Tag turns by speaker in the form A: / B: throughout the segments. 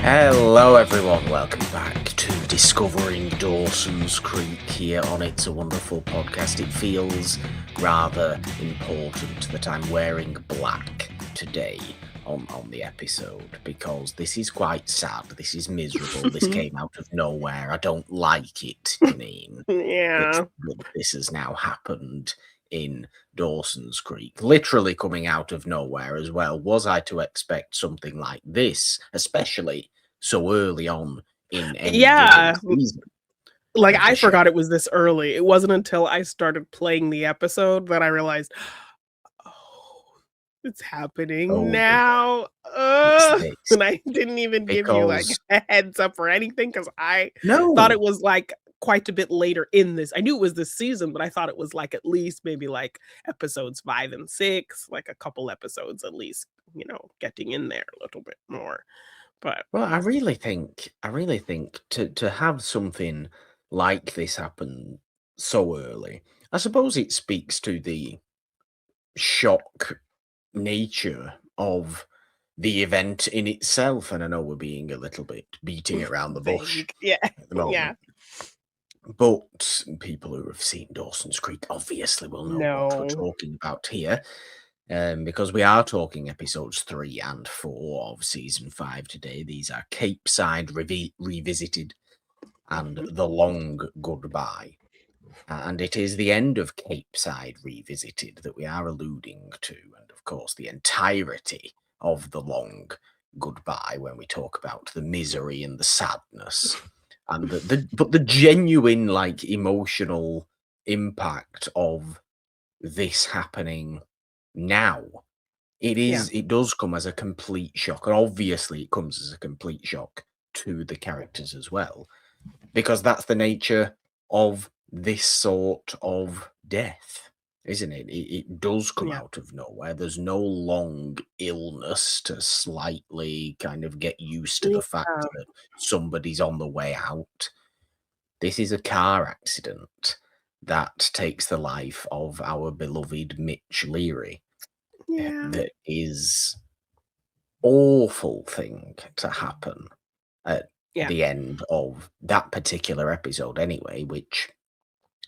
A: Hello everyone, welcome back to Discovering Dawson's Creek here on It's a Wonderful Podcast. It feels rather important that I'm wearing black today on the episode because this is quite sad, this is miserable, this came out of nowhere, I don't like it, Jeannine.
B: Yeah.
A: This has now happened in Dawson's Creek, literally coming out of nowhere as well. Was I to expect something like this, especially so early on in any given season?
B: Like, I forgot it was this early. It wasn't until I started playing the episode that I realized, oh, it's happening now. And I didn't even give you like a heads up or anything because I thought it was like quite a bit later in this. I knew it was this season, but I thought it was like at least maybe like episodes 5 and 6, like a couple episodes at least, getting in there a little bit more. But
A: well, I really think to have something like this happen so early, I suppose it speaks to the shock nature of the event in itself. And I know we're being a little bit beating around the bush at the moment. But people who have seen Dawson's Creek obviously will know what we're talking about here. Because we are talking episodes 3 and 4 of season 5 today. These are CAPESIDE Revisited and The Long Goodbye. And it is the end of CAPESIDE Revisited that we are alluding to. And of course, the entirety of The Long Goodbye when we talk about the misery and the sadness. And the genuine, like, emotional impact of this happening now. It does come as a complete shock, and obviously it comes as a complete shock to the characters as well, because that's the nature of this sort of death, isn't it? It does come out of nowhere. There's no long illness to slightly kind of get used to the fact that somebody's on the way out. This is a car accident that takes the life of our beloved Mitch Leery. That is awful thing to happen at the end of that particular episode anyway, which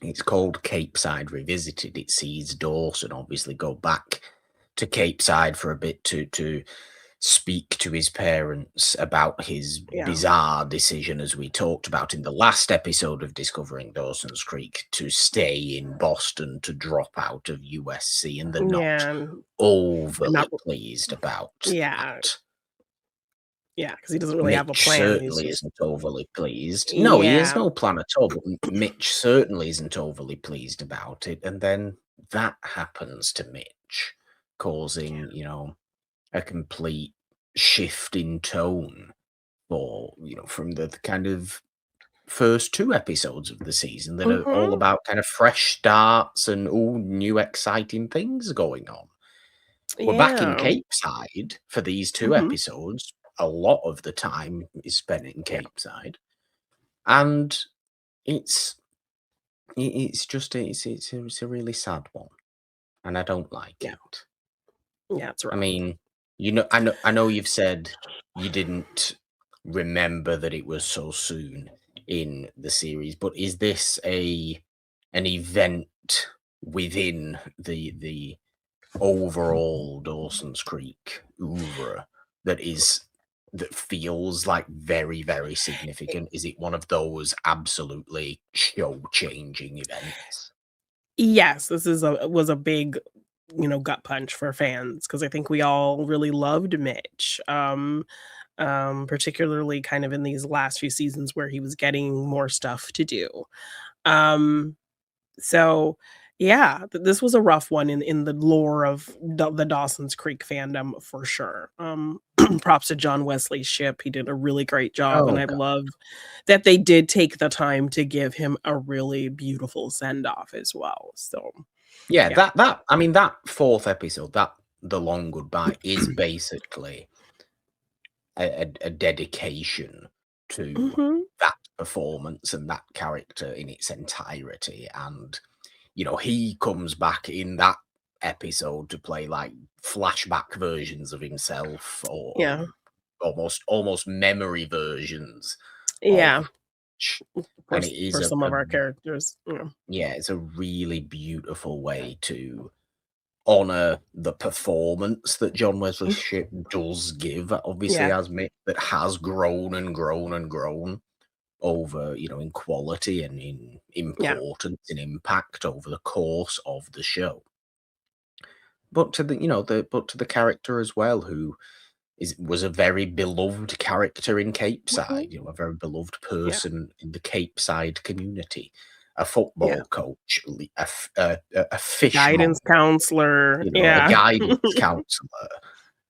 A: it's called CAPESIDE Revisited. It sees Dawson obviously go back to CAPESIDE for a bit to speak to his parents about his bizarre decision, as we talked about in the last episode of Discovering Dawson's Creek, to stay in Boston, to drop out of USC, and they're not overly pleased about that.
B: Yeah, because he doesn't really have a plan.
A: Certainly isn't overly pleased. No, he has no plan at all, but Mitch certainly isn't overly pleased about it. And then that happens to Mitch, causing, a complete shift in tone for, from the kind of first 2 episodes of the season that are all about kind of fresh starts and new exciting things going on. We're back in CAPESIDE for these 2 episodes. A lot of the time is spent in CAPESIDE, and it's a really sad one, and I don't like it.
B: Yeah, that's right.
A: I mean, I know you've said you didn't remember that it was so soon in the series, but is this an event within the overall Dawson's Creek oeuvre that feels like very, very significant? Is it one of those absolutely show-changing events?
B: Yes, this was a big, gut punch for fans, because I think we all really loved Mitch, particularly kind of in these last few seasons where he was getting more stuff to do. So yeah, this was a rough one in the lore of the Dawson's Creek fandom for sure. Props to John Wesley Shipp. He did a really great job, and I love that they did take the time to give him a really beautiful send-off as well. So
A: that I mean, that 4th episode, that The Long Goodbye, is basically a dedication to that performance and that character in its entirety. And he comes back in that episode to play like flashback versions of himself, or almost memory versions
B: Yeah.
A: of Mitch,
B: For
A: and it is
B: some of our characters.
A: yeah, it's a really beautiful way to honor the performance that John Wesley Shipp does give, obviously,
B: Yeah.
A: as Mitch, that has grown and grown and grown over, in quality and in
B: Yeah.
A: importance and impact over the course of the show. But to the character as well, who was a very beloved character in
B: Mhm.
A: CAPESIDE, a very beloved
B: Yeah.
A: person in the CAPESIDE community, a
B: Yeah.
A: football coach, a fishmonger,
B: Guidance counselor.
A: a
B: Yeah.
A: guidance counselor,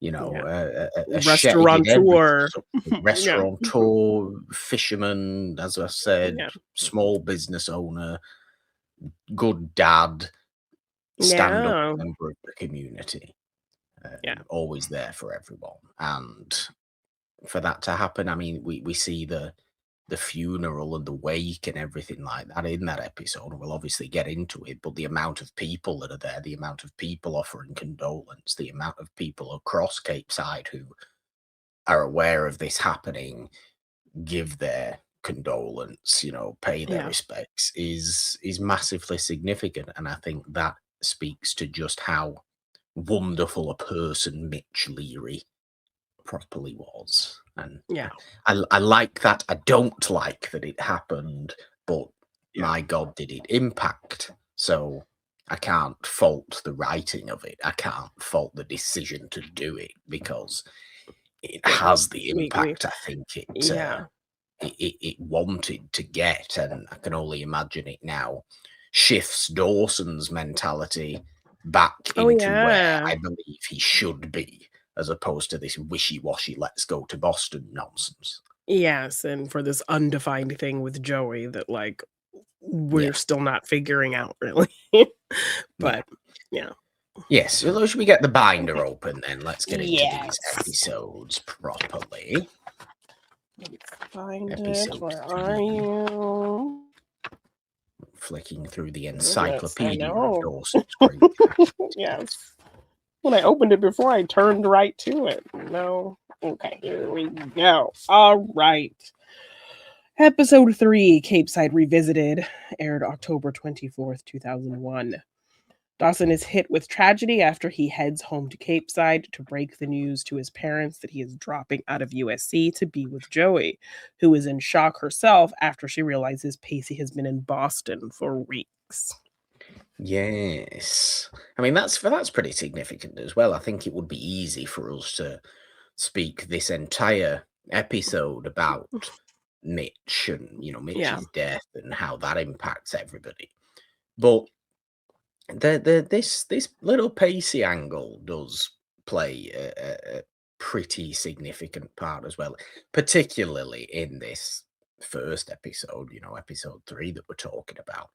B: Yeah.
A: a chef. He did everything.
B: Restaurateur. Yeah.
A: Restaurateur, fisherman, as I said,
B: Yeah.
A: small business owner, good dad, stand-up
B: Yeah.
A: member of the community,
B: Yeah.
A: always there for everyone. And for that to happen, I mean, we see the funeral and the wake and everything like that in that episode. We'll obviously get into it, but the amount of people that are there, the amount of people offering condolence, the amount of people across CAPESIDE who are aware of this happening, give their condolence, pay their
B: Yeah.
A: respects, is massively significant. And I think that speaks to just how wonderful a person Mitch Leery properly was. And
B: Yeah.
A: I like that. I don't like that it happened, but
B: Yeah.
A: my God, did it impact. So I can't fault the writing of it. I can't fault the decision to do it, because it has the impact I think
B: Yeah.
A: it wanted to get. And I can only imagine it now shifts Dawson's mentality back
B: Oh,
A: into where
B: yeah.
A: I believe he should be, as opposed to this wishy-washy "let's go to Boston" nonsense.
B: Yes, and for this undefined thing with Joey that, like, we're
A: Yeah,
B: still not figuring out really.
A: yeah.
B: But, yeah.
A: Yes, so should we get the binder open then? Let's get into these
B: Yes.
A: episodes properly.
B: Let's find it.
A: Episode
B: Where
A: 3.
B: are you?
A: Flicking through the
B: Yes, I
A: encyclopedia of
B: know.
A: Dawson's Creek.
B: Yes. When I opened it before, I turned right to it. No. Okay, here we go. All right. Episode 3, CAPESIDE Revisited, aired October 24th, 2001. Dawson is hit with tragedy after he heads home to Capeside to break the news to his parents that he is dropping out of USC to be with Joey, who is in shock herself after she realizes Pacey has been in Boston for weeks.
A: Yes. I mean, that's pretty significant as well. I think it would be easy for us to speak this entire episode about Mitch and,
B: Yeah.
A: Mitch's death and how that impacts everybody. But this little Pacey angle does play a pretty significant part as well, particularly in this first episode, episode 3 that we're talking about.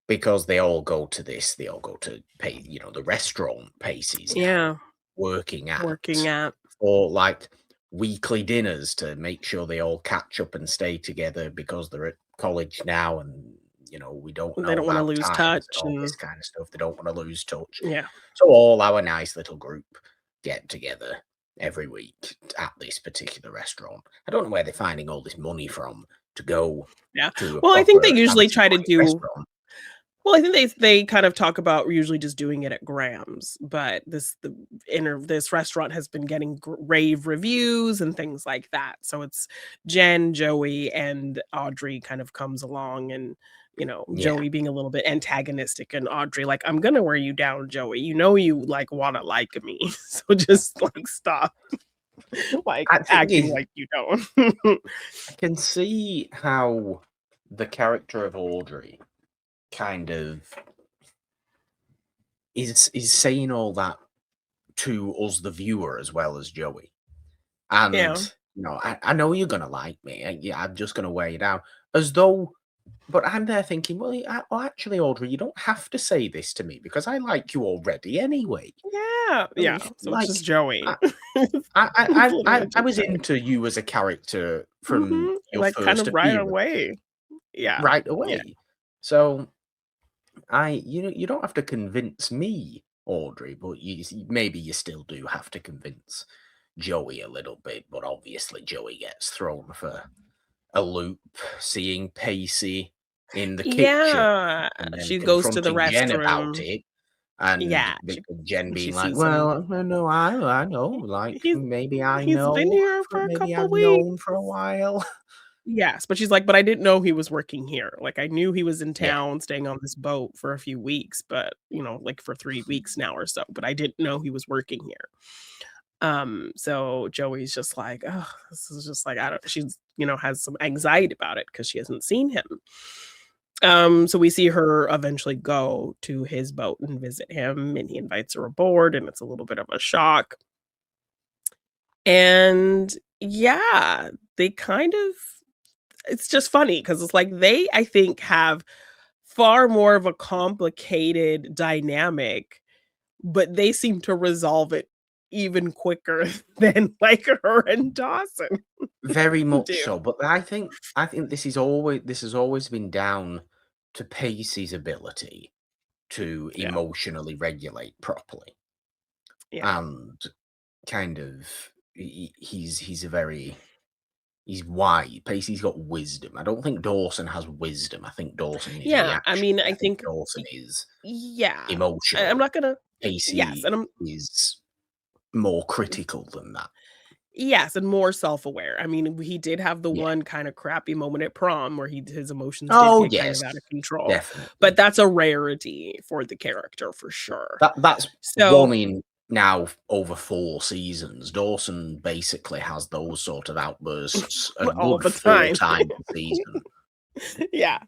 A: Because they all go to the restaurant Pacey's now
B: Yeah.
A: working
B: Working at.
A: or like weekly dinners to make sure they all catch up and stay together, because they're at college now and we don't
B: They
A: know
B: don't want to
A: about
B: lose
A: times
B: touch.
A: and all
B: And
A: this kind of stuff. They don't want to lose touch.
B: yeah.
A: So all our nice little group get together every week at this particular restaurant. I don't know where they're finding all this money from to go
B: Yeah.
A: to a
B: Well, I think they
A: proper
B: usually
A: fancy
B: try to do.
A: restaurant.
B: Well, I think they kind of talk about usually just doing it at Graham's, but this restaurant has been getting rave reviews and things like that. So it's Jen, Joey, and Audrey kind of comes along, and
A: Yeah.
B: Joey being a little bit antagonistic, and Audrey like, I'm gonna wear you down, Joey. You like want to like me, so just like stop, like acting like you don't.
A: I can see how the character of Audrey kind of is saying all that to us, the viewer, as well as Joey. And
B: Yeah.
A: I know you're gonna like me. Yeah, I'm just gonna wear you down, as though. But I'm there thinking, well, actually, Audrey, you don't have to say this to me, because I like you already anyway.
B: Yeah. Yeah. So
A: Like,
B: it's just Joey.
A: I was into you as a character from your
B: like kind
A: first
B: of right
A: appearance.
B: away. Yeah.
A: Right away.
B: Yeah.
A: So you don't have to convince me, Audrey, but maybe you still do have to convince Joey a little bit, but obviously Joey gets thrown for a loop, seeing Pacey in the kitchen
B: Yeah,
A: and then
B: she goes to the
A: confronting Jen about
B: restroom.
A: it, and
B: Yeah,
A: Jen
B: she
A: being like,
B: sees him.
A: "Well, no, I know, like,
B: He's
A: maybe I
B: he's been
A: know,
B: here for a
A: maybe
B: couple
A: I've
B: weeks.
A: known for a while."
B: Yes, but she's like, "But I didn't know he was working here. Like, I knew he was in
A: Yeah.
B: town staying on this boat for a few weeks, but, like, for 3 weeks now or so, but I didn't know he was working here." So Joey's just like, "Oh, this is just like, I don't," she's, has some anxiety about it because she hasn't seen him. So we see her eventually go to his boat and visit him, and he invites her aboard, and it's a little bit of a shock. And yeah, they kind of it's just funny because it's like they, I think, have far more of a complicated dynamic, but they seem to resolve it even quicker than, like, her and Dawson
A: Very much
B: do.
A: so, but I think this has always been down to Pacey's ability to
B: Yeah,
A: emotionally regulate properly,
B: yeah.
A: and kind of he's wise. Pacey's got wisdom. I don't think Dawson has wisdom. I think Dawson is
B: Yeah, I
A: reactionary.
B: mean, I
A: I think
B: think
A: Dawson
B: y
A: is
B: yeah. I'm
A: emotional.
B: not gonna yes,
A: Pacey
B: and I'm
A: is more critical than that.
B: yes, and more self-aware. I mean, he did have the
A: Yeah.
B: one kinda crappy moment at prom where his emotions did
A: Oh
B: get kind
A: yes,
B: of out of control, but
A: definitely.
B: that's a rarity for the character for sure.
A: That's one
B: So
A: in now over 4 seasons. Dawson basically has those sort of outbursts a
B: all
A: good
B: the
A: 4
B: time.
A: times a season.
B: Yeah,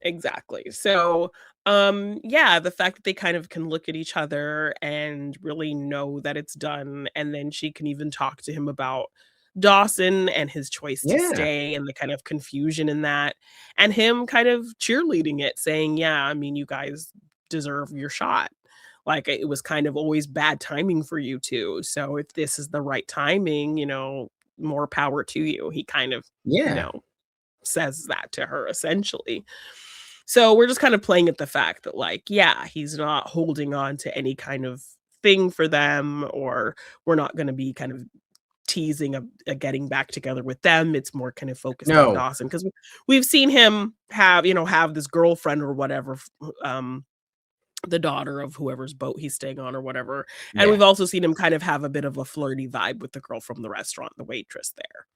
B: exactly. So, yeah, the fact that they kind of can look at each other and really know that it's done, and then she can even talk to him about Dawson and his choice to
A: Yeah.
B: stay and the kind of confusion in that, and him kind of cheerleading it, saying, "Yeah, I mean, you guys deserve your shot. Like, it was kind of always bad timing for you 2, so if this is the right timing, more power to you." He kind of, you
A: Yeah.
B: know says that to her essentially. So we're just kind of playing at the fact that, like, yeah, he's not holding on to any kind of thing for them, or we're not going to be kind of teasing a getting back together with them. It's more kind of focused on
A: No.
B: Dawson because we've seen him have this girlfriend or whatever, the daughter of whoever's boat he's staying on or whatever. And
A: Yeah.
B: we've also seen him kind of have a bit of a flirty vibe with the girl from the restaurant, the waitress there.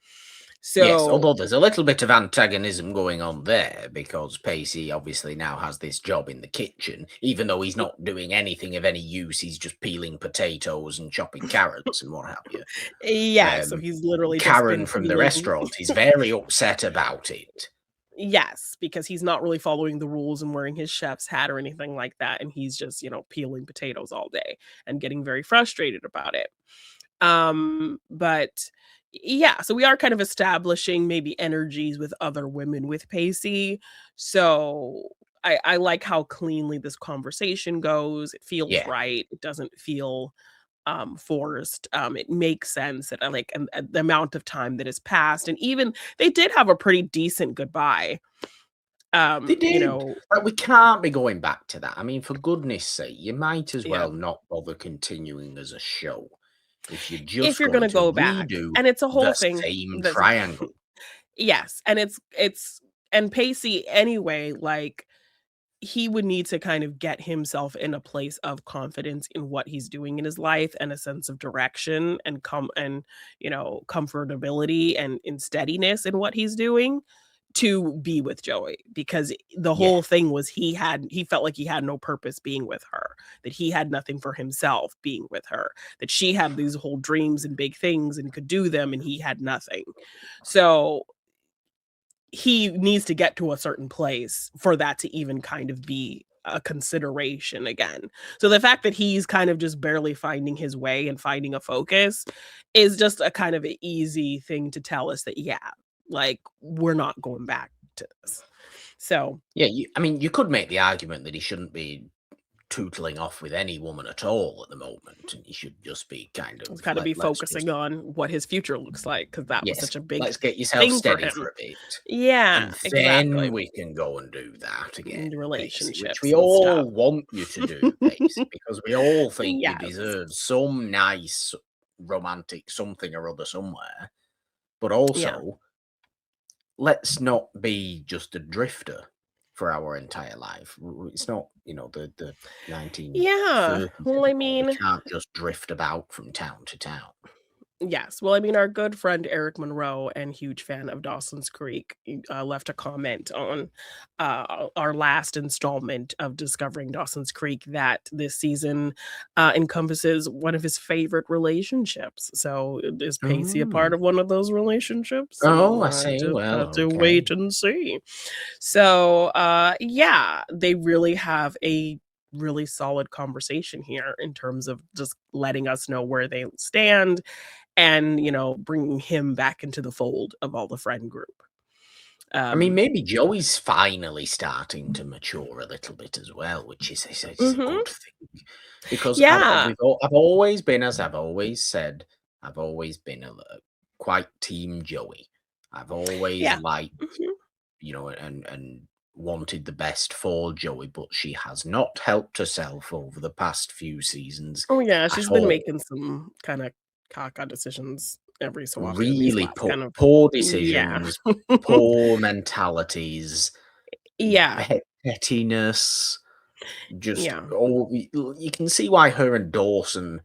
A: Yes,
B: So
A: although there's a little bit of antagonism going on there because Pacey obviously now has this job in the kitchen, even though he's not doing anything of any use. He's just peeling potatoes and chopping carrots and what have you.
B: yeah, so
A: Um,
B: he's literally just
A: Karen
B: been
A: from the
B: peeling.
A: restaurant is very upset about it.
B: Yes, because he's not really following the rules and wearing his chef's hat or anything like that, and he's just, peeling potatoes all day and getting very frustrated about it. But yeah, so we are kind of establishing maybe energies with other women with Pacey. So I like how cleanly this conversation goes. It feels
A: Yeah.
B: right. It doesn't feel forced. It makes sense that I like and the amount of time that has passed. And even they did have a pretty decent goodbye.
A: They
B: You
A: did.
B: know,
A: But we can't be going back to that. I mean, for goodness sake, you might as
B: yeah.
A: well not bother continuing as a show if you're
B: If
A: just
B: you're
A: going
B: gonna
A: to
B: go back.
A: redo
B: And it's a
A: the
B: whole thing
A: same
B: that's
A: triangle.
B: yes, and it's and Pacey anyway, like, he would need to kind of get himself in a place of confidence in what he's doing in his life and a sense of direction and comfortability and in steadiness in what he's doing to be with Joey, because the
A: Yeah.
B: whole thing was he felt like he had no purpose being with her, that he had nothing for himself being with her, that she had these whole dreams and big things and could do them and he had nothing. So he needs to get to a certain place for that to even kind of be a consideration again. So the fact that he's kind of just barely finding his way and finding a focus is just a kind of an easy thing to tell us that, yeah, like, we're not going back to this. So
A: Yeah, I mean, you could make the argument that he shouldn't be tootling off with any woman at all at the moment, and he should just be kind
B: he's
A: of
B: got to be
A: let's just
B: focusing on what his future looks like because that was
A: yes,
B: such a big
A: let's get yourself
B: thing for
A: steady
B: him.
A: for a bit,
B: Yeah,
A: and then
B: exactly.
A: we can go and do that again,
B: And
A: Pacey, which
B: relationships
A: we
B: and stuff.
A: all want you to do, Pacey, because we all think you
B: Yes.
A: deserve some nice romantic something or other somewhere. But
B: Yeah.
A: also, let's not be just a drifter for our entire life. It's not, the
B: Yeah.
A: 1930s
B: Well, I
A: anymore. We
B: mean,
A: can't just drift about from town to town.
B: yes. Well, I mean, our good friend Eric Monroe and huge fan of Dawson's Creek left a comment on our last installment of Discovering Dawson's Creek that this season encompasses one of his favorite relationships. So, is Pacey a part
A: Mm.
B: of one of those relationships?
A: Oh, I
B: We'll
A: see.
B: just
A: Well,
B: have to
A: okay.
B: wait and see. So, yeah, they really have a really solid conversation here in terms of just letting us know where they stand and, bringing him back into the fold of all the friend group.
A: I mean,
B: Um
A: maybe Joey's finally starting to mature a little bit as well, which is a
B: Mhm.
A: good thing. Because
B: Yeah.
A: I've always been, as I've always said, I've always been quite team Joey. I've always
B: Yeah.
A: liked,
B: Mhm.
A: and wanted the best for Joey, but she has not helped herself over the past few seasons
B: Oh, yeah,
A: at
B: she's been
A: all.
B: making some kinda caca decisions every so often these
A: Really
B: last kind of
A: poor
B: yeah.
A: decisions, poor mentalities,
B: Yeah.
A: pettiness. Just
B: Yeah.
A: you can see why her and Dawson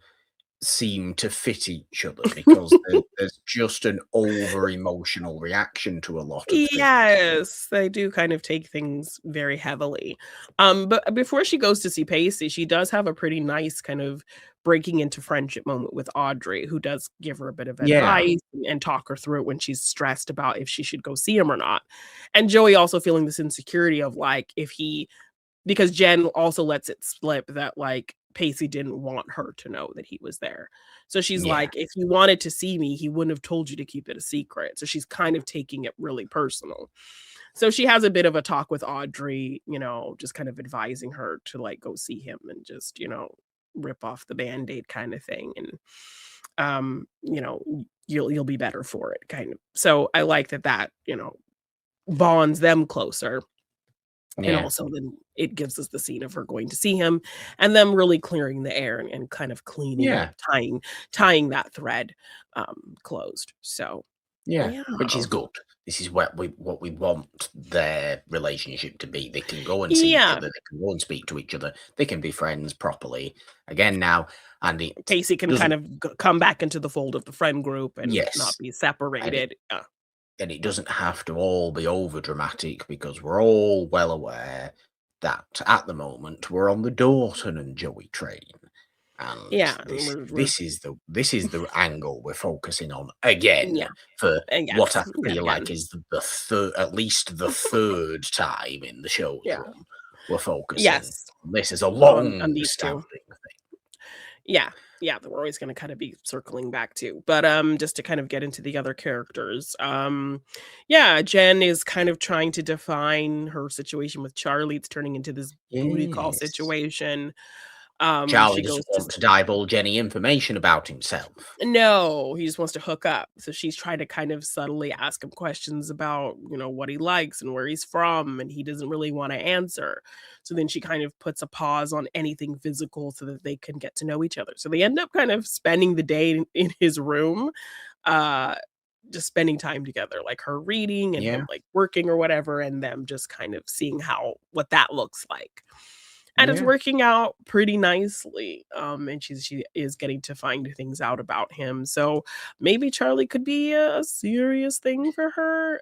A: seem to fit each other because there's just an over emotional reaction to a lot of things.
B: Yes, they do kind of take things very heavily. But before she goes to see Pacey, she does have a pretty nice kind of breaking into friendship moment with Audrey, who does give her a bit of
A: Yeah,
B: advice and talk her through it when she's stressed about if she should go see him or not. And Joey also feeling this insecurity of like if he because Jen also lets it slip that, like, Pacey didn't want her to know that he was there. So she's
A: yeah,
B: like, "If you wanted to see me, he wouldn't have told you to keep it a secret." So she's kind of taking it really personal. So she has a bit of a talk with Audrey, just kind of advising her to, like, go see him and just, rip off the Band-Aid kinda thing, and, you'll be better for it, kind of. So I like that, bonds them closer. And
A: yeah,
B: also then it gives us the scene of her going to see him and them really clearing the air and kind of cleaning up,
A: yeah,
B: tying that thread, closed. So,
A: yeah,
B: yeah.
A: which is good. This is what we want their relationship to be. They can go and see each
B: Yeah.
A: other, they can go and speak to each other, they can be friends properly again now, and it
B: Pacey can kind
A: doesn't.
B: of come back into the fold of the friend group and not
A: Yes,
B: be
A: and it
B: separated. Yeah.
A: and it doesn't have to all be over dramatic because we're all well aware that at the moment we're on the Dawson and Joey train, and
B: Yeah, and
A: this
B: we're
A: this is the angle we're focusing on again
B: yeah,
A: for
B: and
A: what I
B: yes, yet
A: feel like
B: again.
A: is the third, at least the third time in the show's
B: Yeah.
A: run we're focusing.
B: Yes,
A: This is a
B: on these 2.
A: long-standing thing.
B: Yeah. Yeah, that we're always gonna kinda be circling back to. But, just to kind of get into the other characters, yeah, Jen is kind of trying to define her situation with Charlie. It's turning into this booty call
A: Yes.
B: situation.
A: Charlie
B: She goes
A: doesn't
B: to
A: want to divulge any information about himself.
B: No, he just wants to hook up. So she's trying to kind of subtly ask him questions about, what he likes and where he's from, and he doesn't really want to answer. So then she kind of puts a pause on anything physical so that they can get to know each other. So they end up kind of spending the day in his room, uh, just spending time together, like her reading and him
A: Yeah,
B: like working or whatever, and them just kind of seeing what that looks like. And it's
A: yeah.
B: working out pretty nicely, and she is getting to find things out about him, so maybe Charlie could be a serious thing for her,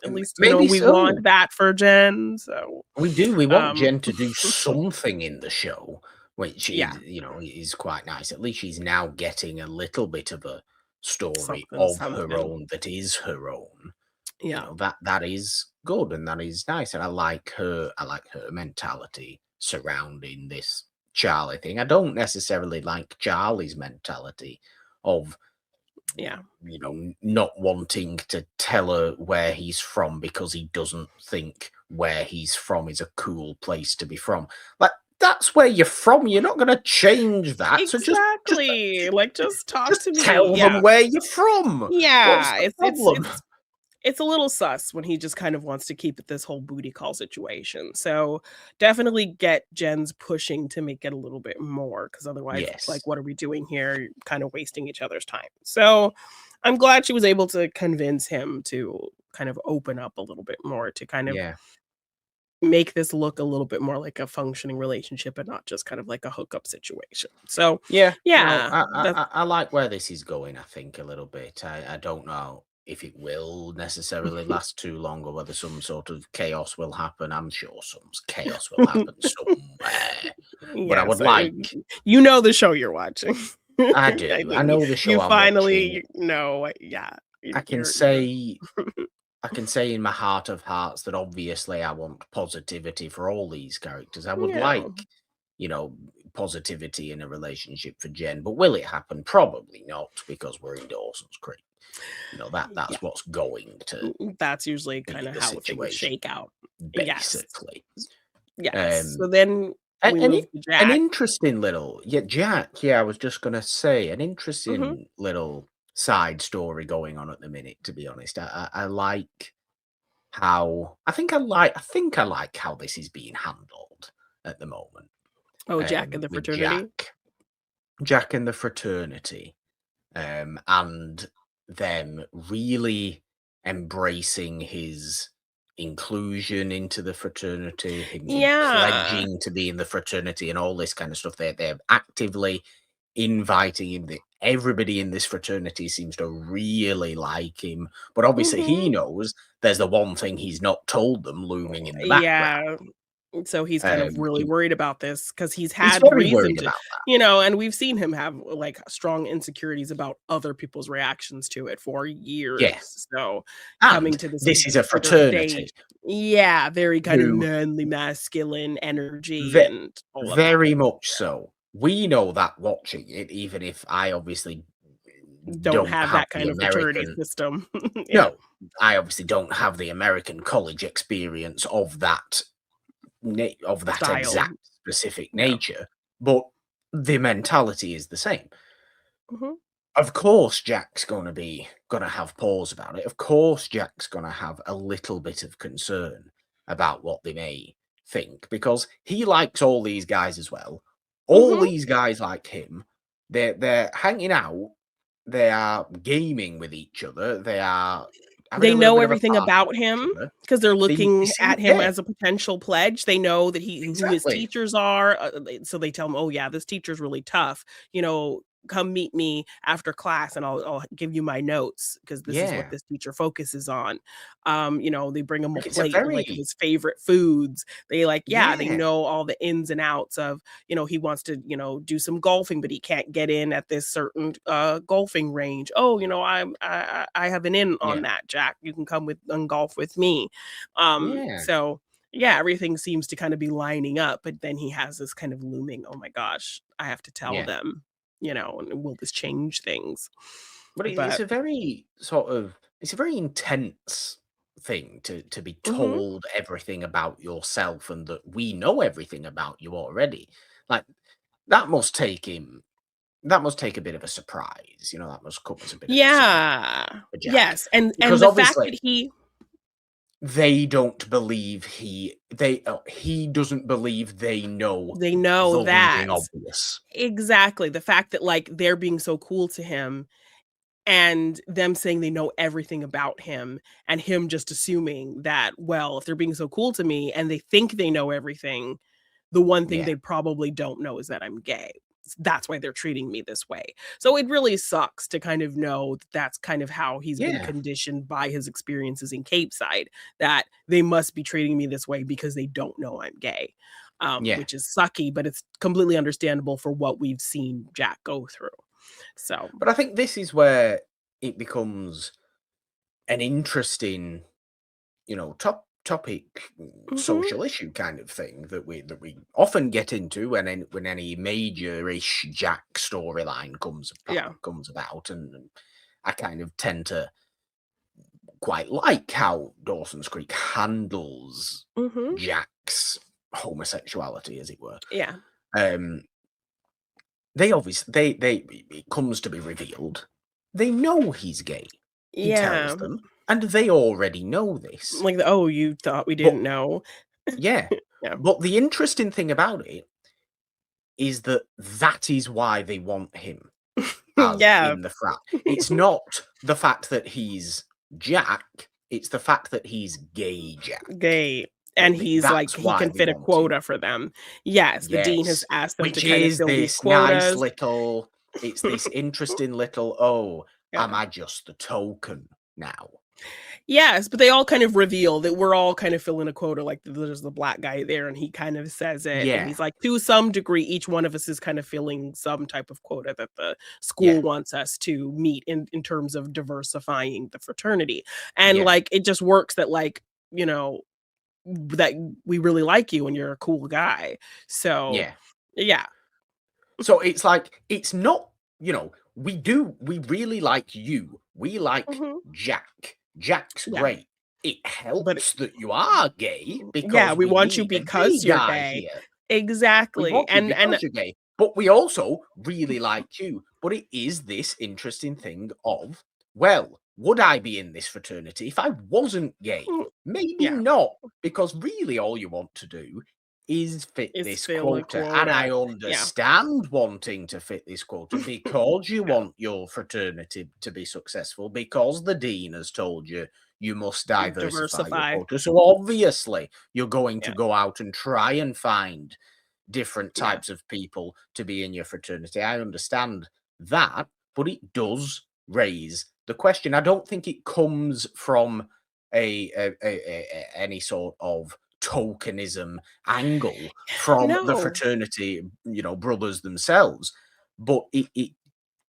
B: at least,
A: Maybe
B: we
A: so.
B: want that for Jen, so,
A: We do. We want
B: um
A: Jen to do something in the show, which
B: yeah,
A: is quite nice. At least she's now getting a little bit of a story
B: something,
A: of her
B: something.
A: own that is her own.
B: Yeah,
A: That is good and that is nice. And I like her. I like her mentality surrounding this Charlie thing. I don't necessarily like Charlie's mentality of
B: yeah.
A: not wanting to tell her where he's from because he doesn't think where he's from is a cool place to be from. Like, that's where you're from. You're not going to change that. So
B: Exactly, like, just talk
A: just
B: to me,
A: tell them
B: yeah.
A: where you're from. What's
B: Yeah,
A: the
B: it's
A: problem?
B: it's a little sus when he just kind of wants to keep it this whole booty call situation. So definitely get Jen's pushing to make it a little bit more, because otherwise it's like,
A: Yes.
B: what are we doing here? You're kind of wasting each other's time. So I'm glad she was able to convince him to kind of open up a little bit more, to kind of
A: Yeah.
B: make this look a little bit more like a functioning relationship and not just kind of like a hookup situation. So
A: Yeah. No,
B: yeah, that's
A: I like where this is going, I think, a little bit. I don't know if it will necessarily last too long or whether some sort of chaos will happen. I'm sure some chaos will happen somewhere. But I would
B: yes,
A: like
B: you know the show you're watching.
A: I
B: I
A: do. I
B: think
A: know the show
B: you
A: I'm watching.
B: finally know, yeah,
A: I can
B: you're
A: say I can say in my heart of hearts that obviously I want positivity for all these characters. I would
B: yeah.
A: like, you know, positivity in a relationship for Jen, but will it happen? Probably not, because we're in Dawson's Creek. You know,
B: Yeah,
A: that's what's going to
B: that's usually
A: be
B: kinda
A: the
B: how things
A: situation,
B: shake out. Yes,
A: basically.
B: yes. So
A: Um
B: then
A: and,
B: we
A: and
B: move
A: it,
B: to
A: an
B: Jack.
A: interesting little Jack, I was just gonna say an
B: Mhm.
A: interesting little side story going on at the minute, to be honest. I like how I like how this is being handled at the moment.
B: Oh, Jack and the
A: With
B: fraternity?
A: Jack and the fraternity, and them really embracing his inclusion into the fraternity, him
B: Yeah.
A: pledging to be in the fraternity and all this kind of stuff. They're actively inviting him. Everybody in this fraternity seems to really like him, but obviously he
B: Mhm.
A: knows there's the one thing he's not told them looming in the background.
B: Yeah. So he's kind of really
A: He,
B: worried about this because he's
A: he's
B: had
A: very
B: reason
A: worried
B: to,
A: about that.
B: and we've seen him have like strong insecurities about other people's reactions to it for
A: Yeah,
B: years. So coming
A: and
B: to this
A: this is a
B: bigger
A: fraternity
B: stage, yeah, very kind of
A: who
B: manly, masculine energy and all of that.
A: very much so. We know that watching it, even if I obviously
B: Don't
A: don't
B: have
A: have
B: that
A: the
B: kind of fraternity
A: American
B: system. Yeah.
A: no, I obviously don't have the American college experience of of that
B: Style.
A: exact specific
B: Yeah.
A: nature, but the mentality is the same.
B: Mhm.
A: Of course, Jack's gonna have pause about it. Of course, Jack's gonna have a little bit of concern about what they may think, because he likes all these guys as well. All
B: Mhm.
A: these guys like him. They're hanging out. They are gaming with each other. They are having
B: They
A: a little
B: know
A: bit of a
B: everything
A: party
B: about
A: with each
B: him
A: other.
B: because 'cause they're
A: They
B: looking
A: seem
B: at him
A: yeah,
B: as a potential pledge. They know that who his
A: exactly.
B: teachers are, so they tell him, "Oh, yeah, this teacher's really tough, come meet me after class and I'll give you my notes because this is what
A: Yeah.
B: this teacher focuses on." They bring him a
A: Like, it's a
B: plate of, like, of
A: very
B: his favorite foods. They
A: yeah,
B: know all the ins and outs of, he wants to, do some golfing, but he can't get in at this certain golfing range. Oh, I have an in on
A: yeah,
B: that, Jack. You can come with and golf with me.
A: yeah,
B: So yeah, everything seems to kind of be lining up, but then he has this kind of looming, oh my gosh, I have to tell
A: yeah.
B: them, and will this change things?
A: But it's
B: But
A: a very sort of it's a very intense thing to be
B: mhm.
A: told everything about yourself and that we know everything about you already. Like that must take him that must take a bit of a surprise, that must come as a bit of a surprise
B: Yeah.
A: for Jack.
B: Yes, and
A: Because
B: the fact
A: obviously
B: that
A: they don't believe he doesn't believe they know
B: they know
A: the
B: that.
A: looming obvious.
B: Exactly, the fact that, like, they're being so cool to him and them saying they know everything about him and him just assuming that, well, if they're being so cool to me and they think they know everything, the one thing
A: Yeah.
B: they probably don't know is that I'm gay. That's why they're treating me this way. So it really sucks to kind of know that that's kind of how he's been
A: Yeah.
B: conditioned by his experiences in Capeside, that they must be treating me this way because they don't know I'm gay,
A: Yeah.
B: which is sucky, but it's completely understandable for what we've seen Jack go through. So,
A: But I think this is where it becomes an interesting, topic,
B: mhm.
A: social issue kind of thing that we often get into when any major-ish Jack storyline
B: Yeah.
A: comes about, and I kind of tend to quite like how Dawson's Creek handles
B: Mhm.
A: Jack's homosexuality, as it were.
B: Yeah.
A: Um, they obviously they it comes to be revealed. They know he's gay. He tells
B: Yeah.
A: them. And they already know this.
B: Like, "Oh, you thought we
A: But
B: didn't know?"
A: yeah.
B: Yeah.
A: But the interesting thing about it is that is why they want him as
B: Yeah.
A: in the frat. It's not the fact that he's Jack, it's the fact that he's gay Jack.
B: Gay, and he's like
A: That's
B: he
A: why
B: can
A: they
B: fit a
A: want him.
B: quota for them. Yes, the dean has
A: Yes.
B: asked them to
A: Which
B: kind of
A: is
B: fill these
A: this nice
B: quotas.
A: little it's this interesting little, "Oh, am
B: Yeah.
A: I just the token now?"
B: Yes, but they all kind of reveal that we're all kind of filling a quota, like, there's the black guy there, and he kind of says it, and
A: Yeah,
B: he's like, "To some degree, each one of us is kind of filling some type of quota that the
A: yeah,
B: school wants us to meet in terms of diversifying the fraternity." And,
A: yeah,
B: like, it just works that, like, you know, that we really like you and you're a cool guy. So,
A: yeah.
B: yeah.
A: So it's like, it's not, we really like you. We like
B: Mhm.
A: Jack. Jack's
B: Yeah,
A: great. It
B: but
A: helps that you are gay
B: yeah,
A: because
B: we
A: we
B: want you
A: need a gay
B: because you're
A: guy
B: gay.
A: here. We
B: Exactly,
A: want you
B: and
A: because you're gay, but we also really like you. But it is this interesting thing of, well, would I be in this fraternity if I wasn't gay?
B: mm,
A: Maybe
B: yeah,
A: not, because really all you want to do is fit
B: is
A: this
B: fill a
A: quota. And I
B: quota. Yeah,
A: understand wanting to fit this quota because you want your fraternity to be successful, because the dean has told you you must diversify your
B: diversify.
A: quota. So obviously you're going to
B: Yeah,
A: go out and try and find different
B: yeah,
A: types of people to be in your fraternity. I understand that, but it does raise the question. I don't think it comes from any sort of tokenism angle from the
B: no,
A: fraternity, brothers themselves, but it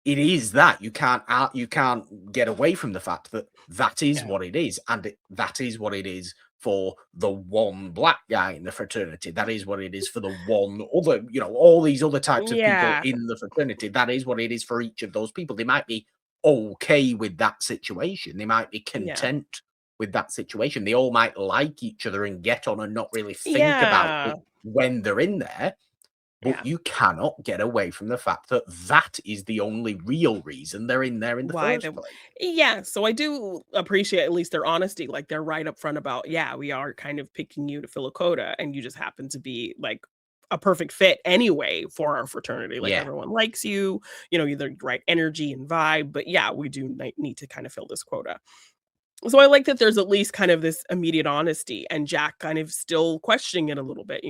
A: is that you can't get away from the fact that that is
B: yeah,
A: what it is, and that is what it is for the one black guy in the fraternity. That is what it is for the one other, all these other types of people
B: yeah,
A: in the fraternity. That is what it is for each of those people. They might be okay with that situation. They might be
B: yeah,
A: content with that situation. They all might like each other and get on and not really think about
B: yeah,
A: it when they're in there.
B: yeah.
A: But you cannot get away from the fact that that is the only real reason they're in there in the
B: Why
A: first
B: the
A: place.
B: Yeah, so I do appreciate at least their honesty, like, they're right up front about, "Yeah, we are kind of picking you to fill a quota, and you just happen to be, like, a perfect fit anyway for our fraternity, like,
A: Yeah,
B: everyone likes you, you're the right energy and vibe, but yeah, we do need to kind of fill this quota." So I like that there's at least kind of this immediate honesty and Jack kind of still questioning it a little bit,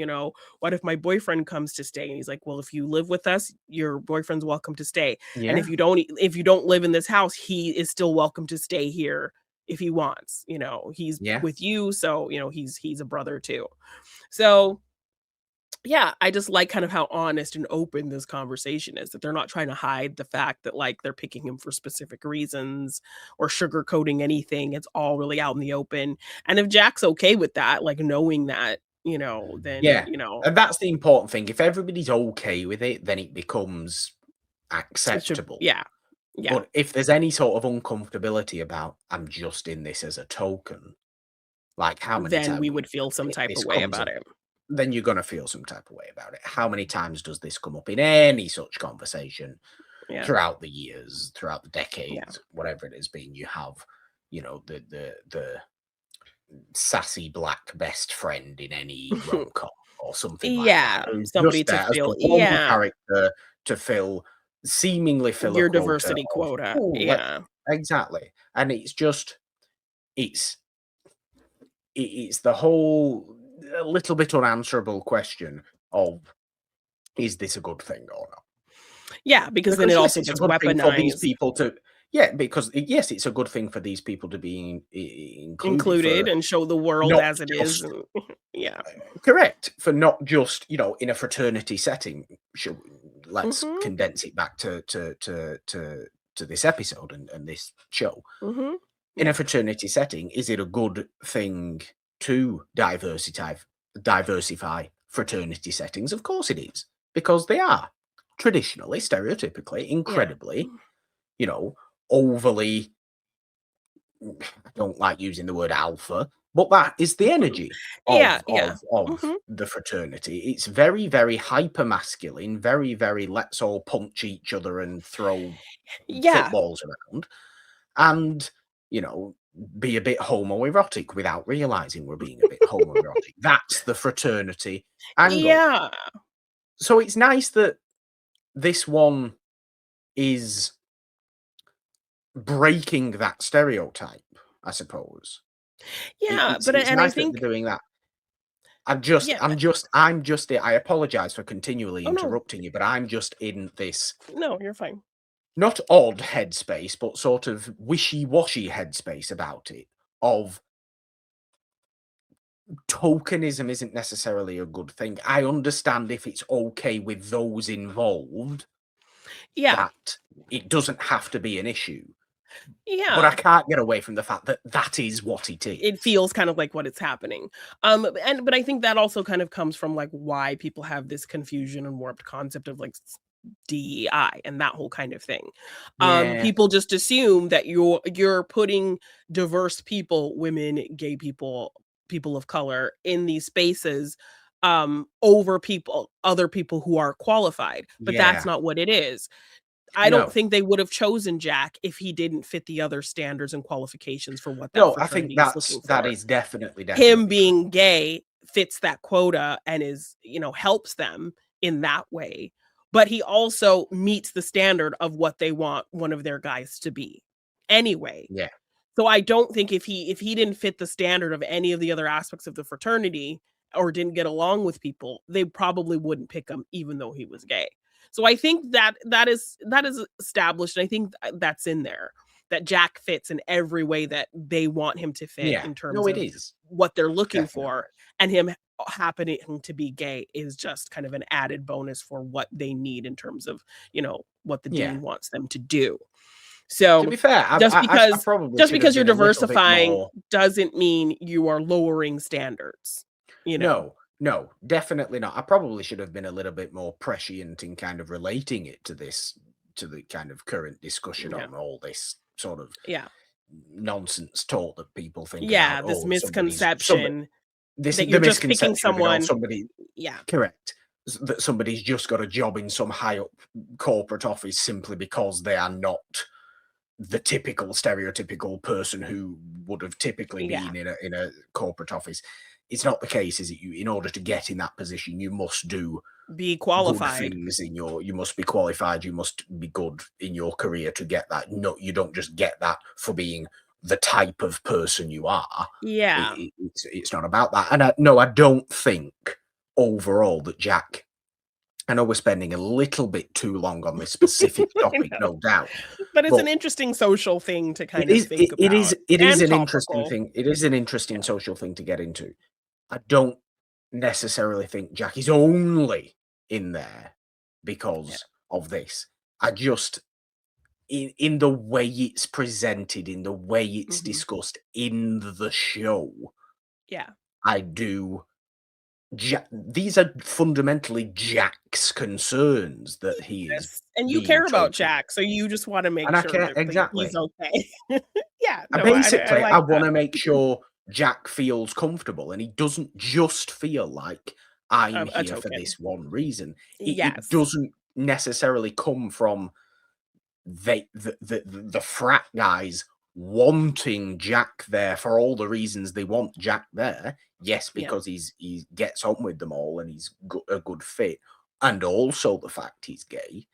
B: what if my boyfriend comes to stay? And he's like, well, if you live with us, your boyfriend's welcome to stay. And
A: yeah,
B: if you don't live in this house, he is still welcome to stay here if he wants. He's
A: yeah,
B: with you, so he's a brother too. So yeah, I just like kind of how honest and open this conversation is, that they're not trying to hide the fact that, like, they're picking him for specific reasons or sugarcoating anything. It's all really out in the open. And if Jack's okay with that, like, knowing that, then,
A: yeah. And that's the important thing. If everybody's okay with it, then it becomes
B: it should,
A: acceptable.
B: yeah, yeah.
A: But if there's any sort of uncomfortability about, I'm just in this as a token, like how many
B: Then
A: times
B: we would feel some type of
A: this
B: way
A: comes
B: about
A: up,
B: it.
A: then you're gonna feel some type of way about it. How many times does this come up in any such conversation
B: Yeah,
A: throughout the years, throughout the
B: yeah.
A: decades, whatever it has been? You have, the sassy black best friend in any rom-com or something like that,
B: Yeah,
A: who's
B: somebody
A: just
B: to
A: there as the
B: feel,
A: one
B: yeah,
A: character to seemingly fill a
B: your
A: quota
B: diversity
A: of,
B: quota.
A: "Oh,
B: Yeah.
A: exactly, and it's it's the whole a little bit unanswerable question of, is this a good thing or not?
B: Yeah, because then
A: Because
B: it
A: yes,
B: also
A: it's a
B: gets
A: good thing for these
B: weaponized.
A: people to yeah, because yes, it's a good thing for these people to be included
B: Included
A: for
B: and show the world
A: not
B: as it is,
A: just
B: and yeah.
A: correct, for not just, in a fraternity setting. Let's
B: Mhm,
A: condense it back to this episode and this show.
B: mhm.
A: In a
B: Yeah.
A: fraternity setting, is it a good thing to diversify fraternity settings? Of course it is, because they are traditionally, stereotypically,
B: Yeah.
A: incredibly, you know, overly, I don't like using the word alpha, but that is the energy
B: Yeah,
A: of
B: yeah. Mhm.
A: the fraternity. It's very, very hyper masculine, very, very let's all punch each other and throw
B: Yeah.
A: footballs around. And, be a bit homoerotic without realizing we're being a bit homoerotic. That's the fraternity angle.
B: Yeah.
A: So it's nice that this one is breaking that stereotype, I suppose.
B: Yeah,
A: It's
B: but
A: it's
B: and I
A: nice that
B: think
A: they're doing that.
B: yeah.
A: I apologize for continually
B: Oh, no.
A: interrupting you, but I'm just in this
B: No, you're fine.
A: not odd headspace, but sort of wishy-washy headspace about it, of tokenism isn't necessarily a good thing. I understand if it's okay with those involved
B: Yeah.
A: that it doesn't have to be an issue.
B: Yeah.
A: But I can't get away from the fact that that is what it is.
B: It feels kind of like what it's happening. But I think that also kind of comes from, like, why people have this confusion and warped concept of, like, DEI and that whole kind of thing.
A: Yeah.
B: People just assume that you're putting diverse people, women, gay people, people of color in these spaces over other people who are qualified, but that's
A: Yeah.
B: not what it is. I
A: No.
B: don't think they would have chosen Jack if he didn't fit the other standards and qualifications for what that
A: No, I think
B: fraternity is looking
A: that
B: for.
A: is definitely
B: Him
A: true.
B: being gay fits that quota and is, helps them in that way, but he also meets the standard of what they want one of their guys to be anyway.
A: Yeah.
B: So I don't think if he didn't fit the standard of any of the other aspects of the fraternity or didn't get along with people, they probably wouldn't pick him even though he was gay. So I think that is established, and I think that's in there, that Jack fits in every way that they want him to fit
A: Yeah.
B: in terms
A: No, it
B: of
A: is.
B: what they're looking
A: Definitely.
B: for, and him happening to be gay is just kind of an added bonus for what they need in terms of, what the
A: Yeah.
B: dean wants them to do.
A: To
B: So
A: be fair,
B: just
A: I probably
B: just
A: should have
B: because you're
A: been a little bit
B: diversifying
A: more.
B: doesn't mean you are lowering standards,
A: No, definitely not. I probably should have been a little bit more prescient in kind of relating it to the kind of current discussion
B: Yeah.
A: on all this sort of
B: Yeah.
A: nonsense talk that people think
B: Yeah,
A: about.
B: this
A: Oh,
B: misconception
A: this
B: that
A: the
B: you're just picking
A: misconception of it,
B: someone.
A: somebody
B: Yeah.
A: correct that somebody's just got a job in some high up corporate office simply because they are not the typical stereotypical person who would have typically
B: Yeah.
A: been in a corporate office. It's not the case, is it? In order to get in that position, you must do
B: Be
A: good
B: qualified.
A: things you must be qualified, you must be good in your career to get that. No, you don't just get that for being the type of person you are.
B: Yeah.
A: It's not about that. And I don't think overall that Jack, I know we're spending a little bit too long on this specific
B: I
A: topic,
B: know.
A: no doubt.
B: But it's
A: But
B: an interesting social thing to kind
A: it
B: of
A: is
B: think about.
A: it is
B: And
A: an interesting
B: topical.
A: thing. It is an interesting
B: Yeah.
A: social thing to get into. I don't necessarily think Jack is only in there because of this. I just in the way it's presented, in the way it's
B: Mhm.
A: discussed in the show,
B: Yeah.
A: I do. These are fundamentally Jack's concerns that he is
B: Yes. And you
A: being
B: care about
A: token,
B: Jack, so you just wanna make
A: and I
B: sure
A: care
B: that he's
A: exactly.
B: okay. Yeah,
A: I
B: no, I
A: basically, I
B: like that.
A: wanna make sure Jack feels comfortable, and he doesn't just feel like, "I'm
B: A
A: here for
B: token.
A: this one reason." It
B: Yes.
A: doesn't necessarily come from the frat guys wanting Jack there for all the reasons they want Jack there. Yes,
B: Yeah.
A: because he gets on with them all and he's a good fit, and also the fact he's gay.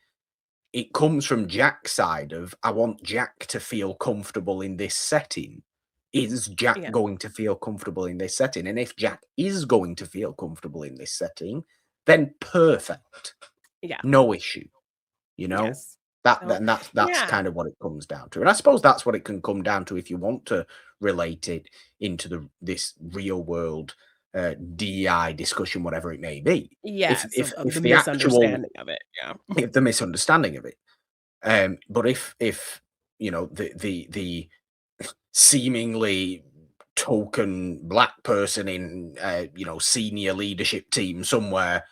A: It comes from Jack's side of, I want Jack to feel comfortable in this setting. Is Jack
B: Yeah.
A: going to feel comfortable in this setting? And if Jack is going to feel comfortable in this setting, then perfect.
B: Yeah.
A: No issue. You know?
B: Yes. So,
A: That's
B: yeah.
A: kind of what it comes down to. And I suppose that's what it can come down to if you want to relate it into this real world DEI discussion, whatever it may be.
B: Yes, of
A: If
B: the
A: the actual
B: misunderstanding of it, yeah.
A: if the misunderstanding of it. But if the seemingly token black person in senior leadership team somewhere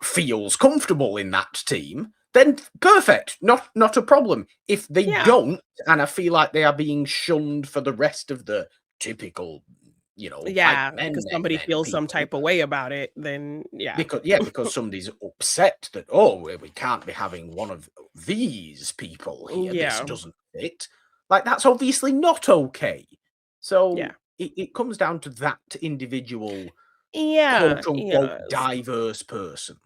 A: feels comfortable in that team, then perfect, not a problem. If they
B: Yeah.
A: don't, and I feel like they are being shunned for the rest of the typical, white
B: Yeah,
A: men
B: because somebody feels some
A: people,
B: type of way about it, then yeah.
A: because somebody's upset that, oh, we can't be having one of these people here. This
B: Yeah.
A: doesn't fit. Like, that's obviously not okay. So
B: Yeah.
A: it comes down to that individual,
B: Yeah,
A: quote unquote,
B: yes.
A: diverse person.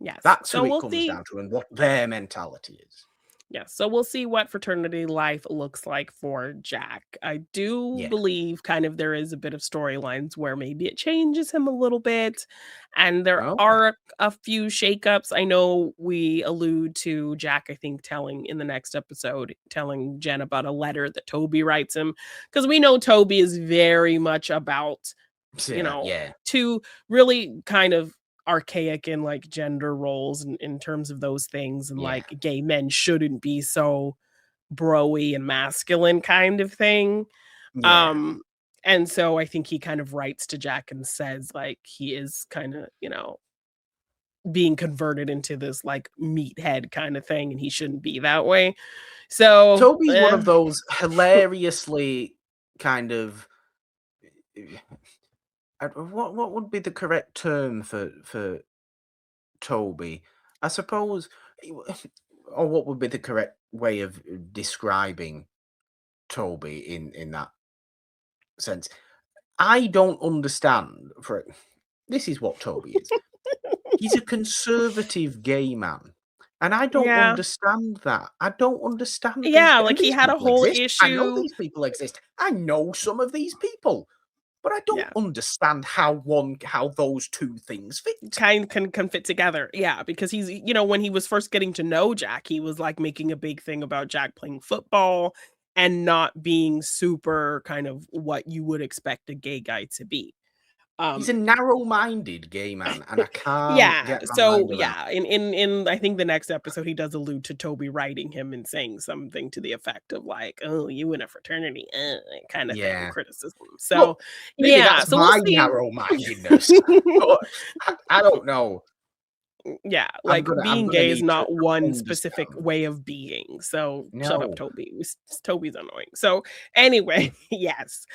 B: Yes.
A: That's
B: So
A: who it
B: we'll
A: comes
B: see.
A: down to and what their mentality is.
B: Yeah, so we'll see what fraternity life looks like for Jack. I do
A: Yeah.
B: believe kind of there is a bit of storylines where maybe it changes him a little bit, and there
A: Okay.
B: are a few shakeups. I know we allude to Jack, I think, telling in the next episode, telling Jen about a letter that Toby writes him, because we know Toby is very much about,
A: Yeah, yeah,
B: to really kind of archaic in like gender roles and in terms of those things, and
A: yeah,
B: like gay men shouldn't be so broy and masculine kind of thing.
A: yeah,
B: Um and so I think he kind of writes to Jack and says like he is kind of, being converted into this like meathead kind of thing and he shouldn't be that way. So,
A: Toby's one of those hilariously kind of what would be the correct term for Toby? I suppose, or what would be the correct way of describing Toby in that sense? I don't understand. For this is what Toby is. He's a conservative gay man, and I don't
B: yeah.
A: understand that. I don't understand these
B: Yeah,
A: pe and
B: like he
A: these
B: had a
A: people
B: whole
A: exist. I know
B: issue.
A: these people exist. I know some of these people, but I don't
B: Yeah.
A: understand how those 2 things fit.
B: Kind can fit together. Yeah, because he's, when he was first getting to know Jack, he was like making a big thing about Jack playing football and not being super kind of what you would expect a gay guy to be.
A: He's a
B: Um
A: narrow-minded gay man, and I can't
B: yeah,
A: get my
B: so
A: mind around
B: yeah, in I think the next episode he does allude to Toby writing him and saying something to the effect of like, "Oh, you in a fraternity, kind of thing,"
A: yeah.
B: criticism.
A: Look,
B: So,
A: maybe
B: yeah,
A: that's
B: so we'll
A: my
B: see.
A: narrow-mindedness, but I don't know.
B: Yeah, like,
A: I'm
B: being
A: gonna
B: gay is
A: need to
B: not one specific
A: understand.
B: way of being, so shut up,
A: No.
B: Toby. Toby's annoying. So, anyway, yes,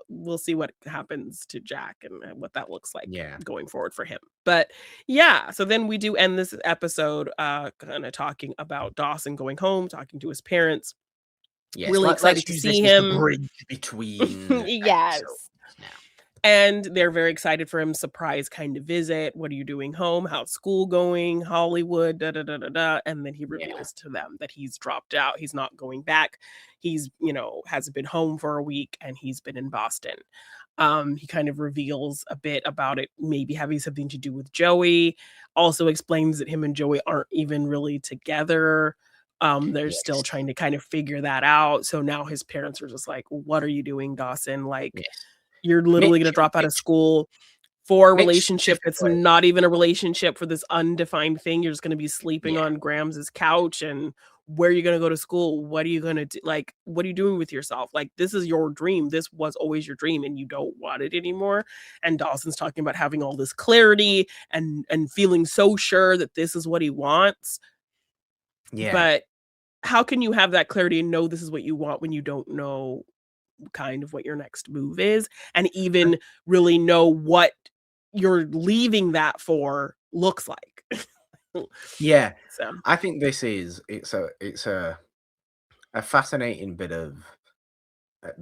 B: we'll see what happens to Jack and what that looks like
A: Yeah.
B: going forward for him. But, yeah, so then we do end this episode, kinda talking about Dawson going home, talking to his parents,
A: Yes,
B: really
A: let's
B: excited to
A: use this
B: see
A: as the
B: him.
A: bridge between episodes
B: Yes.
A: now.
B: And they're very excited for him, surprise kind of visit. "What are you doing home? How's school going? Hollywood, da da da da da." And then he
A: Yeah.
B: reveals to them that he's dropped out. He's not going back. He's, hasn't been home for a week and he's been in Boston. He kind of reveals a bit about it maybe having something to do with Joey. Also explains that him and Joey aren't even really together. They're still
A: Yes.
B: trying to kind of figure that out. So now his parents are just like, "What are you doing, Dawson? Like,
A: Yes.
B: you're literally gonna
A: Mitch
B: drop out of
A: Mitch
B: school for a
A: Mitch
B: relationship that's
A: specifically.
B: not even a relationship, for this undefined thing. You're just gonna be sleeping
A: Yeah.
B: on Grams's couch, and where are you gonna go to school? What are you gonna do? Like, what are you doing with yourself? Like, this is your dream. This was always your dream, and you don't want it anymore." And Dawson's talking about having all this clarity and feeling so sure that this is what he wants.
A: Yeah.
B: But how can you have that clarity and know this is what you want when you don't know kind of what your next move is, and
A: And
B: even really know what you're leaving that for looks like.
A: yeah,
B: So,
A: I think this is it's a fascinating bit of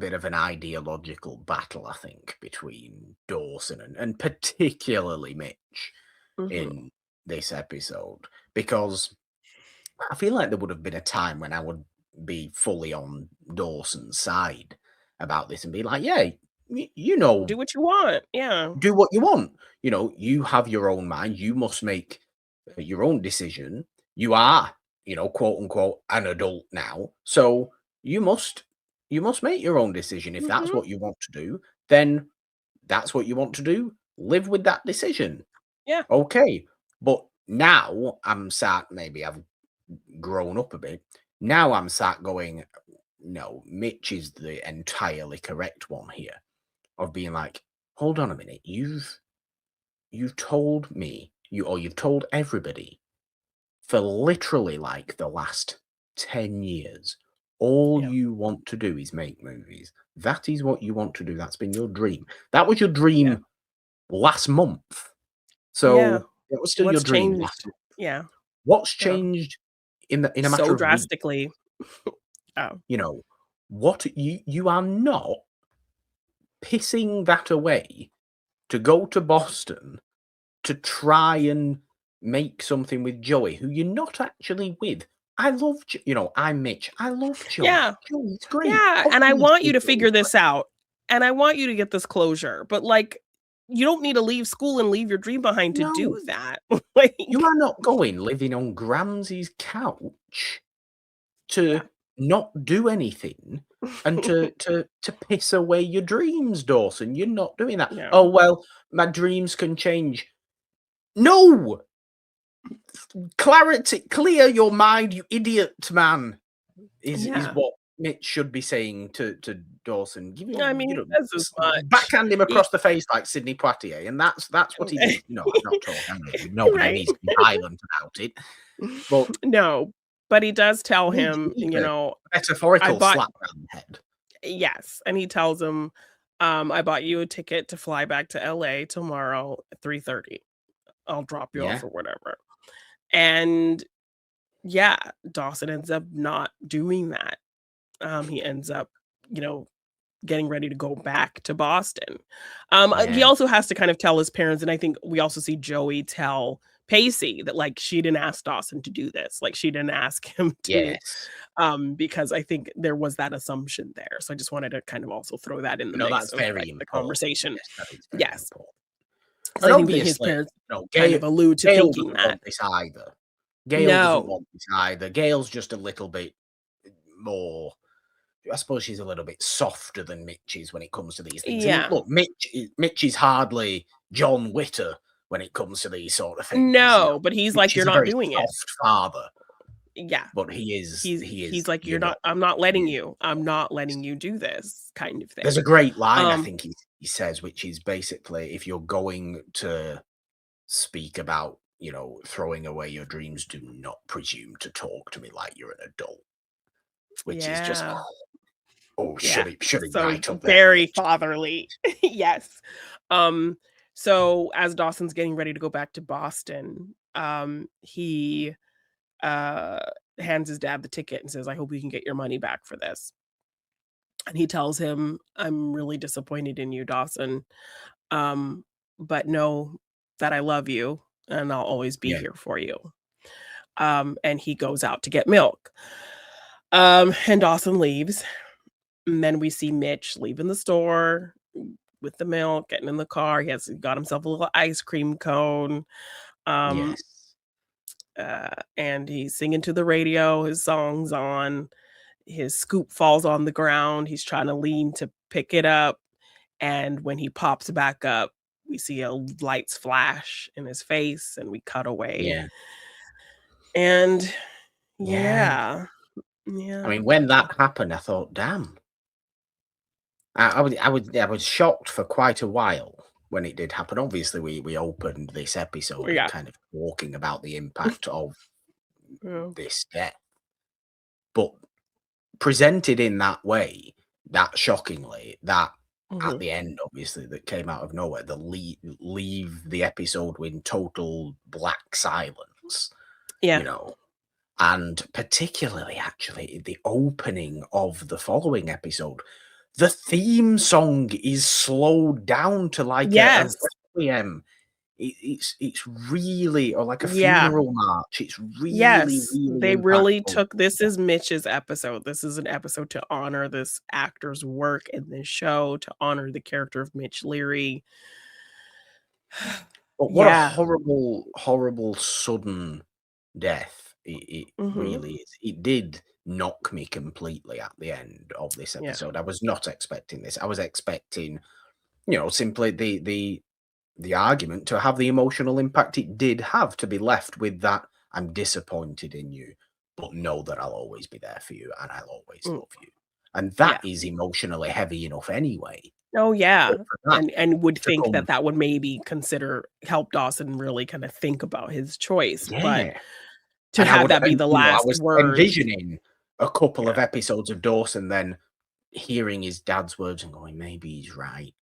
A: an ideological battle, I think, between Dawson and particularly Mitch
B: mhm,
A: in this episode, because I feel like there would have been a time when I would be fully on Dawson's side about this and be like, "Yeah,
B: do what you want. Yeah.
A: do what you want. You have your own mind. You must make your own decision. You are, quote unquote, an adult now. So you must you must make your own decision. If that's
B: Mhm.
A: what you want to do, then that's what you want to do. Live with that decision.
B: Yeah.
A: Okay." But now I'm sat, maybe I've grown up a bit. Now I'm sat going, no, Mitch is the entirely correct one here, of being like, hold on a minute, you've told me, you've told everybody for literally like the last 10 years, all
B: Yeah.
A: you want to do is make movies. That is what you want to do. That's been your dream. That was your
B: Yeah.
A: dream last month.
B: Yeah.
A: So it was still your
B: What's
A: dream last
B: changed?
A: month.
B: Yeah.
A: What's
B: Yeah.
A: changed in a matter
B: So
A: of weeks?
B: drastically. Oh.
A: You know, what you are not. pissing that away to go to Boston to try and make something with Joey, who you're not actually with. I love, I'm Mitch. I love Joey.
B: Yeah.
A: Joey's great.
B: Yeah, and I want you to figure this out, and I want you to get this closure, but, like, you don't need to leave school and leave your dream behind to do that. Like,
A: you are not going living on Gramsci's couch to not do anything and to piss away your dreams, Dawson. You're not doing that.
B: No.
A: Oh, well, my dreams can change. No! Clear your mind, you idiot, man, is what Mitch should be saying to Dawson. Give him,
B: I mean, that's as much.
A: Backhand him across the face like Sidney Poitier, and that's what he did. No, I'm not talking. Nobody needs to be violent about it. But
B: no, but he does tell him,
A: metaphorical slap around the head.
B: Yes, and he tells him, I bought you a ticket to fly back to LA tomorrow at 3:30. I'll drop you off or whatever. And yeah, Dawson ends up not doing that. He ends up, getting ready to go back to Boston. He also has to kind of tell his parents, and I think we also see Joey tell Pacey that, like, she didn't ask Dawson to do this. Like, she didn't ask him to, because I think there was that assumption there. So I just wanted to kind of also throw that in the mix.
A: That's very important.
B: The conversation.
A: Yes.
B: So I think that his parents kind of allude to
A: Gail
B: thinking
A: doesn't
B: that.
A: want this either. Gail doesn't want this either. Gail's just a little bit more. I suppose she's a little bit softer than Mitch is when it comes to these things.
B: Yeah.
A: And look, Mitch is hardly John Witter when it comes to these sort of things.
B: No, but he's like, you're not doing it.
A: Soft father.
B: Yeah.
A: But he is.
B: He's like, you're not. I'm not letting you. I'm not letting you do this kind of thing.
A: There's a great line I think he says, which is basically, if you're going to speak about, throwing away your dreams, do not presume to talk to me like you're an adult. Which is just, should it right up there?
B: Very fatherly. Yes. So as Dawson's getting ready to go back to Boston, he hands his dad the ticket and says, I hope you can get your money back for this. And he tells him, I'm really disappointed in you, Dawson. But know that I love you and I'll always be here for you. And he goes out to get milk. And Dawson leaves. And then we see Mitch leaving the store with the milk, getting in the car. He got himself a little ice cream cone. And he's singing to the radio. His song's on. His scoop falls on the ground. He's trying to lean to pick it up. And when he pops back up, we see lights flash in his face and we cut away.
A: Yeah.
B: And yeah. I
A: mean, when that happened, I thought, damn. I was shocked for quite a while when it did happen. Obviously, we opened this episode kind of talking about the impact of this death. But presented in that way, that shockingly, that at the end, obviously, that came out of nowhere, the leave the episode with total black silence.
B: Yeah.
A: And particularly, actually, the opening of the following episode, the theme song is slowed down to like a requiem. It's really, or like a funeral march. It's really, really
B: they
A: impactful.
B: really took this is Mitch's episode. This is an episode to honor this actor's work in this show, to honor the character of Mitch Leery.
A: But what a horrible, horrible sudden death it really is. It did knock me completely at the end of this episode. I was not expecting this. I was expecting, simply the argument to have the emotional impact it did have, to be left with that, I'm disappointed in you, but know that I'll always be there for you and I'll always love you. And that is emotionally heavy enough anyway.
B: Oh, yeah. And would think that would maybe help Dawson really kind of think about his choice. But to have that be the last word.
A: I was envisioning a couple of episodes of Dawson then hearing his dad's words and going, maybe he's right.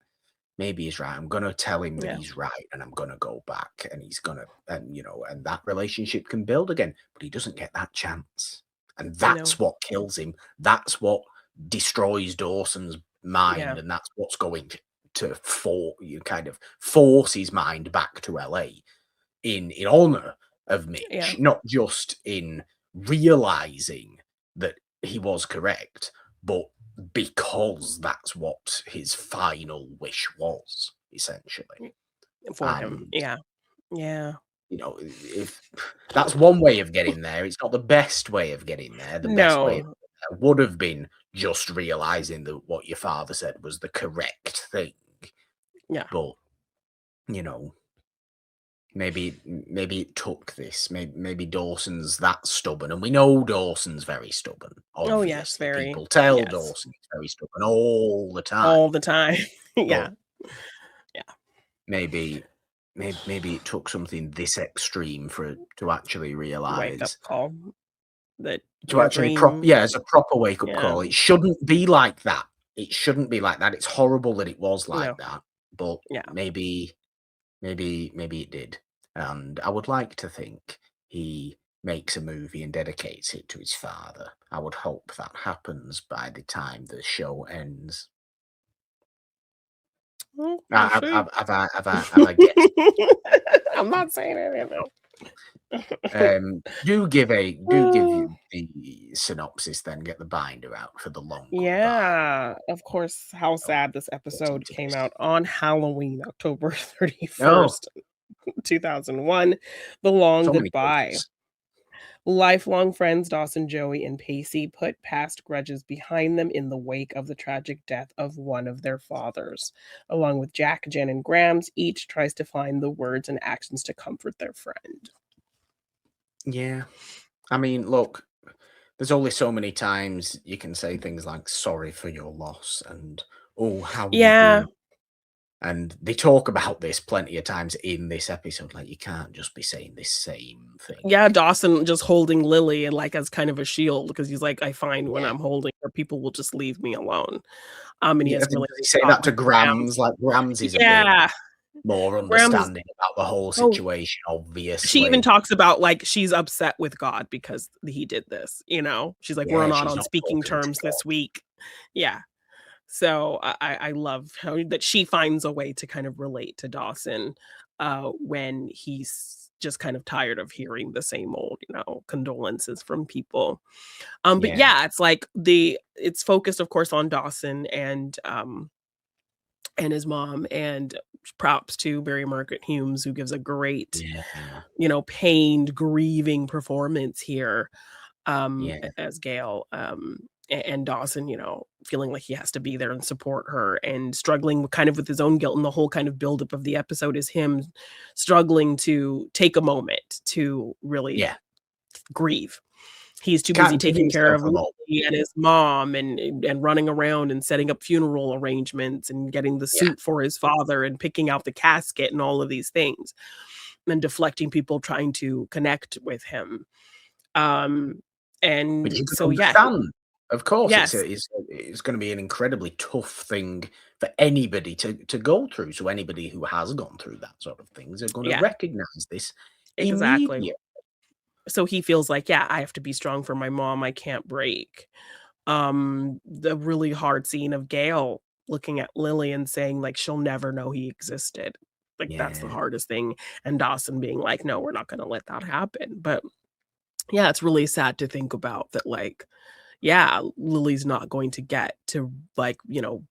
A: Maybe he's right. I'm going to tell him that he's right and I'm going to go back and he's going to, and that relationship can build again. But he doesn't get that chance. And that's what kills him. That's what destroys Dawson's mind. And that's what's going kind of force his mind back to LA in honor of Mitch, not just in realizing that he was correct, but because that's what his final wish was, essentially.
B: For him. Yeah.
A: You know, if that's one way of getting there, it's not the best way of getting there. The best way of getting there would have been just realizing that what your father said was the correct thing.
B: Yeah.
A: But, you know, maybe it took this. Maybe Dawson's that stubborn, and we know Dawson's very stubborn. Obviously.
B: Oh yes, very.
A: People tell Dawson he's very stubborn all the time.
B: All the time. Yeah.
A: Maybe it took something this extreme to actually realize.
B: Wake up call. That
A: to actually as a proper wake up call. It shouldn't be like that. It's horrible that it was like that. But maybe it did. And I would like to think he makes a movie and dedicates it to his father. I would hope that happens by the time the show ends.
B: Well,
A: have I guessed?
B: I'm not saying anything.
A: Do give you the synopsis, then get the binder out for the long.
B: Yeah, of course. How sad this episode came out on Halloween, October 31st, 2001. The Long Goodbye. Lifelong friends Dawson, Joey, and Pacey put past grudges behind them in the wake of the tragic death of one of their fathers. Along with Jack, Jen, and Grams, each tries to find the words and actions to comfort their friend.
A: Yeah. I mean, look, there's only so many times you can say things like sorry for your loss and how you do. And they talk about this plenty of times in this episode. Like, you can't just be saying this same thing.
B: Yeah, Dawson just holding Lily and like as kind of a shield, because he's like, I find when I'm holding her, people will just leave me alone. And he has really
A: say that to Grams. Like, Grams is a bit more understanding about the whole situation, obviously.
B: She even talks about like she's upset with God because he did this, you know. She's like, we're not on speaking terms this week. Yeah. So I love how that she finds a way to kind of relate to Dawson when he's just kind of tired of hearing the same old, you know, condolences from people. But it's like it's focused, of course, on Dawson and his mom, and props to Barry Margaret Humes, who gives a great, you know, pained, grieving performance here as Gail. And Dawson, you know, feeling like he has to be there and support her and struggling kind of with his own guilt. And the whole kind of buildup of the episode is him struggling to take a moment to really grieve. He's too busy taking care of Lily and his mom and running around and setting up funeral arrangements and getting the suit for his father and picking out the casket and all of these things and deflecting people trying to connect with him. And so,
A: of course, it's going to be an incredibly tough thing for anybody to go through. So anybody who has gone through that sort of things are going to recognize this immediately.
B: So he feels like, I have to be strong for my mom. I can't break. The really hard scene of Gail looking at Lily and saying like she'll never know he existed. Like that's the hardest thing. And Dawson being like, no, we're not going to let that happen. But it's really sad to think about that. Like, Lily's not going to get to like, you know,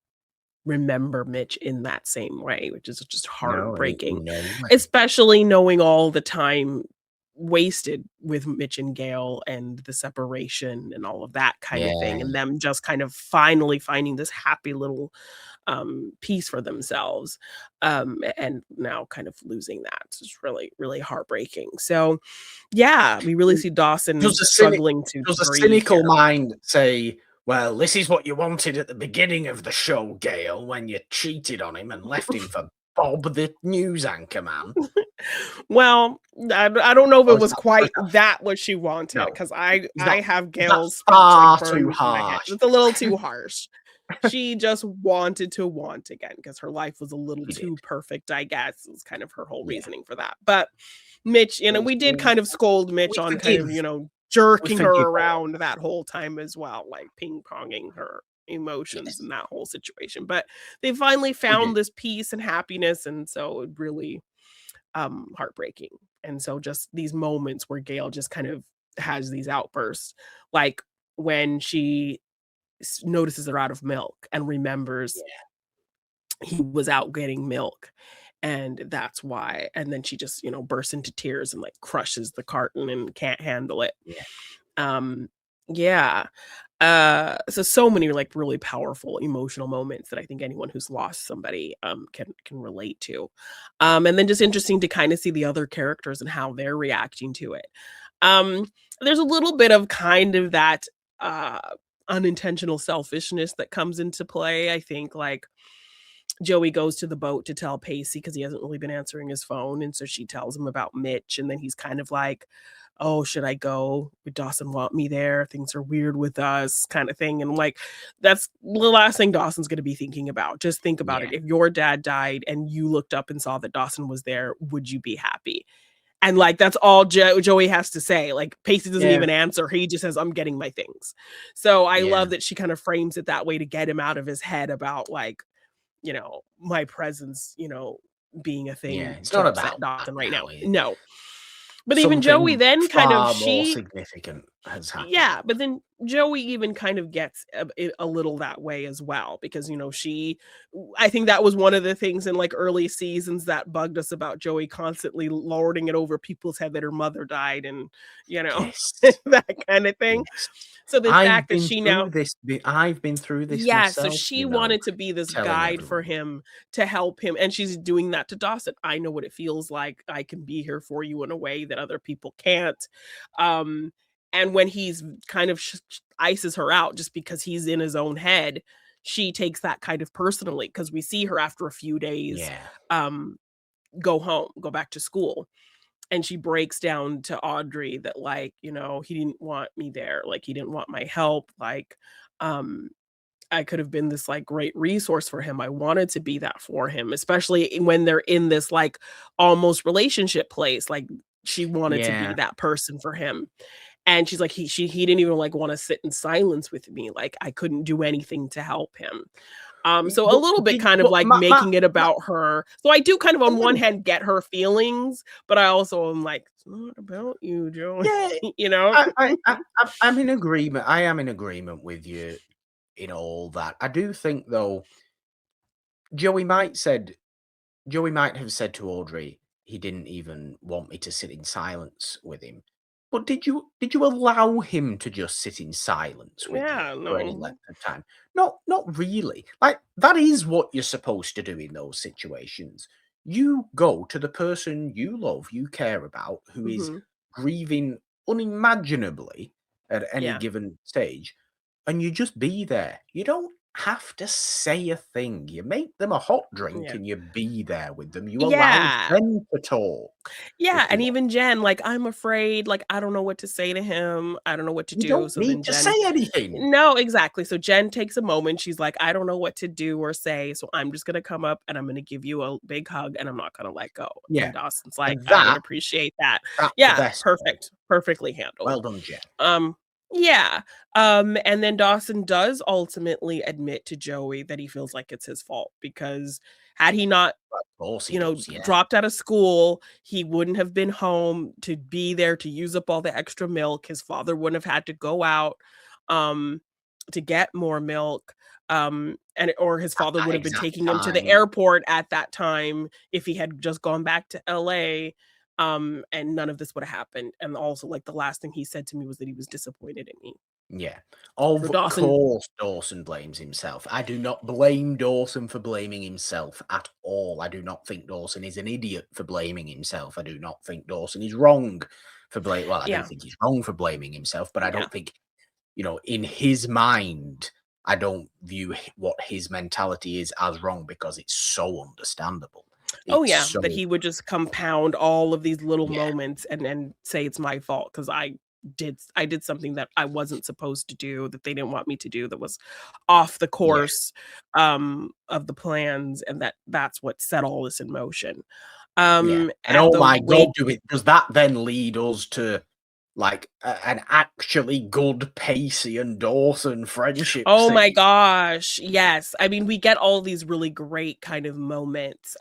B: remember Mitch in that same way, which is just heartbreaking, especially knowing all the time wasted with Mitch and Gail and the separation and all of that kind of thing, and them just kind of finally finding this happy little piece for themselves, and now kind of losing that. It's really, really heartbreaking. So we really see Dawson struggling to
A: does a cynical mind say, well, this is what you wanted at the beginning of the show, Gail, when you cheated on him and left him for Bob, the news anchor man?
B: Well, I don't know if it was quite that what she wanted, because I have Gail's speech
A: far too harsh.
B: It's a little too harsh. She just wanted to want again because her life was a little too perfect, I guess. It was kind of her whole reasoning for that. But Mitch, you know, we did kind of scold Mitch on kind of, you know, jerking her around that whole time as well, like ping-ponging her emotions
A: Yes.
B: in that whole situation. But they finally found this peace and happiness, and so it really heartbreaking. And so just these moments where Gail just kind of has these outbursts, like when she notices they're out of milk and remembers
A: Yeah.
B: he was out getting milk, and that's why. And then she just, bursts into tears and like crushes the carton and can't handle it.
A: Yeah.
B: Um, yeah. So many like really powerful emotional moments that I think anyone who's lost somebody can relate to. And then just interesting to kind of see the other characters and how they're reacting to it. Um, there's a little bit of kind of that uh unintentional selfishness that comes into play. I think like Joey goes to the boat to tell Pacey because he hasn't really been answering his phone, and so she tells him about Mitch, and then he's kind of like, "Oh, should I go? Would Dawson want me there? Things are weird with us," kind of thing, and I'm like, that's the last thing Dawson's gonna be thinking about. Just think about
A: Yeah.
B: it. If your dad died and you looked up and saw that Dawson was there, would you be happy? And, like, that's all Joey has to say. Like, Pacey doesn't
A: Yeah.
B: even answer. He just says, "I'm getting my things." So I
A: Yeah.
B: love that she kind of frames it that way to get him out of his head about, like, my presence, being a
A: Yeah.
B: thing
A: It's
B: to
A: not
B: upset
A: about that
B: Dawson right now.
A: now.
B: No. But even Joey
A: Something
B: then kind of
A: far more significant has happened.
B: yeah, but then Joey even kind of gets a little that way as well because, I think that was one of the things in like early seasons that bugged us about Joey constantly lording it over people's head that her mother died and,
A: Yes.
B: that kind of thing.
A: Yes.
B: So the fact that she now
A: I've been through this
B: yeah, so
A: myself,
B: she wanted to be this
A: telling
B: guide for
A: everyone.
B: him to help him, and she's doing that to Dawson. I know what it feels like. I can be here for you in a way that other people can't. Um, and when he's kind of ices her out just because he's in his own head, she takes that kind of personally because we see her after a few days
A: Yeah.
B: go home, go back to school. And she breaks down to Audrey that like, he didn't want me there, like he didn't want my help, like um I could have been this, like, great resource for him. I wanted to be that for him, especially when they're in this, like, almost relationship place, like, she wanted to be
A: Yeah.
B: that person for him, and she's like, he didn't even, like, wanna sit in silence with me, like, I couldn't do anything to help him. So a little bit kind of,
A: But
B: like, making it about her. So I do kind of,
A: a
B: on one
A: little
B: hand, get her feelings, but I also am like, "It's not about you, Joey,"
A: yeah.
B: you know?
A: I'm in agreement. I am in agreement with you in all that. I do think though, Joey might said Joey might have said to Audrey, he didn't even want me to sit in silence with him. But did you allow him to just sit in silence with you
B: Yeah,
A: for any
B: no.
A: length of time? Not really. Like that is what you're supposed to do in those situations. You go to the person you love, you care about, who is
B: Mhm.
A: grieving unimaginably at any
B: Yeah.
A: given stage, and you just be there. You don't have to say a thing. You make them a hot drink
B: Yeah.
A: and you be there with them. You allow
B: Yeah.
A: them to talk
B: Yeah,
A: if they
B: and
A: want.
B: even Jen, like, "I'm afraid, like, I don't know what to say to him. I don't know what to
A: You
B: do."
A: don't
B: So then
A: need to say
B: Jen
A: anything.
B: no, exactly. So Jen takes a moment. She's like, "I don't know what to do or say, so I'm just gonna come up and I'm gonna give you a big hug and I'm not gonna let go."
A: Yeah,
B: And Dawson's like,
A: and
B: "I would appreciate that."
A: that's the
B: Yeah,
A: best way.
B: perfect. Perfectly handled.
A: Well done, Jen.
B: Um, yeah. And then Dawson does ultimately admit to Joey that he feels like it's his fault because had he not
A: Of course he does, yeah.
B: dropped out of school, he wouldn't have been home to be there to use up all the extra milk. His father wouldn't have had to go out um to get more milk. And or his
A: At
B: father
A: that
B: would have been
A: exact
B: taking him to the
A: time.
B: airport at that time if he had just gone back to LA. And none of this would have happened. And also, like, the last thing he said to me was that he was disappointed in me.
A: Yeah.
B: So
A: Of
B: Dawson
A: course, Dawson blames himself. I do not blame Dawson for blaming himself at all. I do not think Dawson is an idiot for blaming himself. I do not think Dawson is wrong for blaming. Well, I do
B: yeah,
A: think he's wrong for blaming himself, but I
B: yeah.
A: don't think, in his mind, I don't view what his mentality is as wrong because it's so understandable.
B: Oh,
A: It's
B: yeah, that
A: so,
B: he would just compound all of these little
A: yeah,
B: moments and say it's my fault because I did something that I wasn't supposed to do, that they didn't want me to do, that was off the
A: yeah,
B: course, of the plans, and that's what set all this in motion.
A: yeah. And
B: And
A: oh
B: the
A: my
B: way
A: God, does that then lead us to like an actually good Pacey and Dawson friendship
B: Oh my
A: scene.
B: gosh, yes. I mean, we get all these really great kind of moments.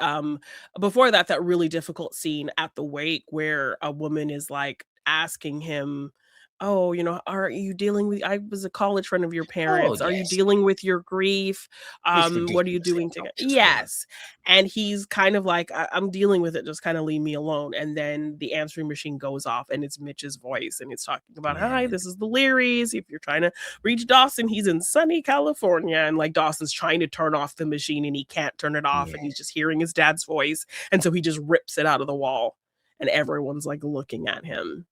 B: Before that, that really difficult scene at the wake where a woman is like asking him, "Oh, are you dealing with I was a college friend of your
A: Oh,
B: parents. Are you
A: yes.
B: dealing with your grief?
A: This
B: What are you
A: ridiculously
B: doing together?"
A: obnoxious woman.
B: Yes. And he's kind of like, I'm dealing with it. Just kind of leave me alone." And then the answering machine goes off and it's Mitch's voice. And it's talking about, "Hi,
A: Yeah,
B: this is the Learys. If you're trying to reach Dawson, he's in sunny California." And like Dawson's trying to turn off the machine and he can't turn it off.
A: yeah,
B: And he's just hearing his dad's voice. And so he just rips it out of the wall. And everyone's like looking at him.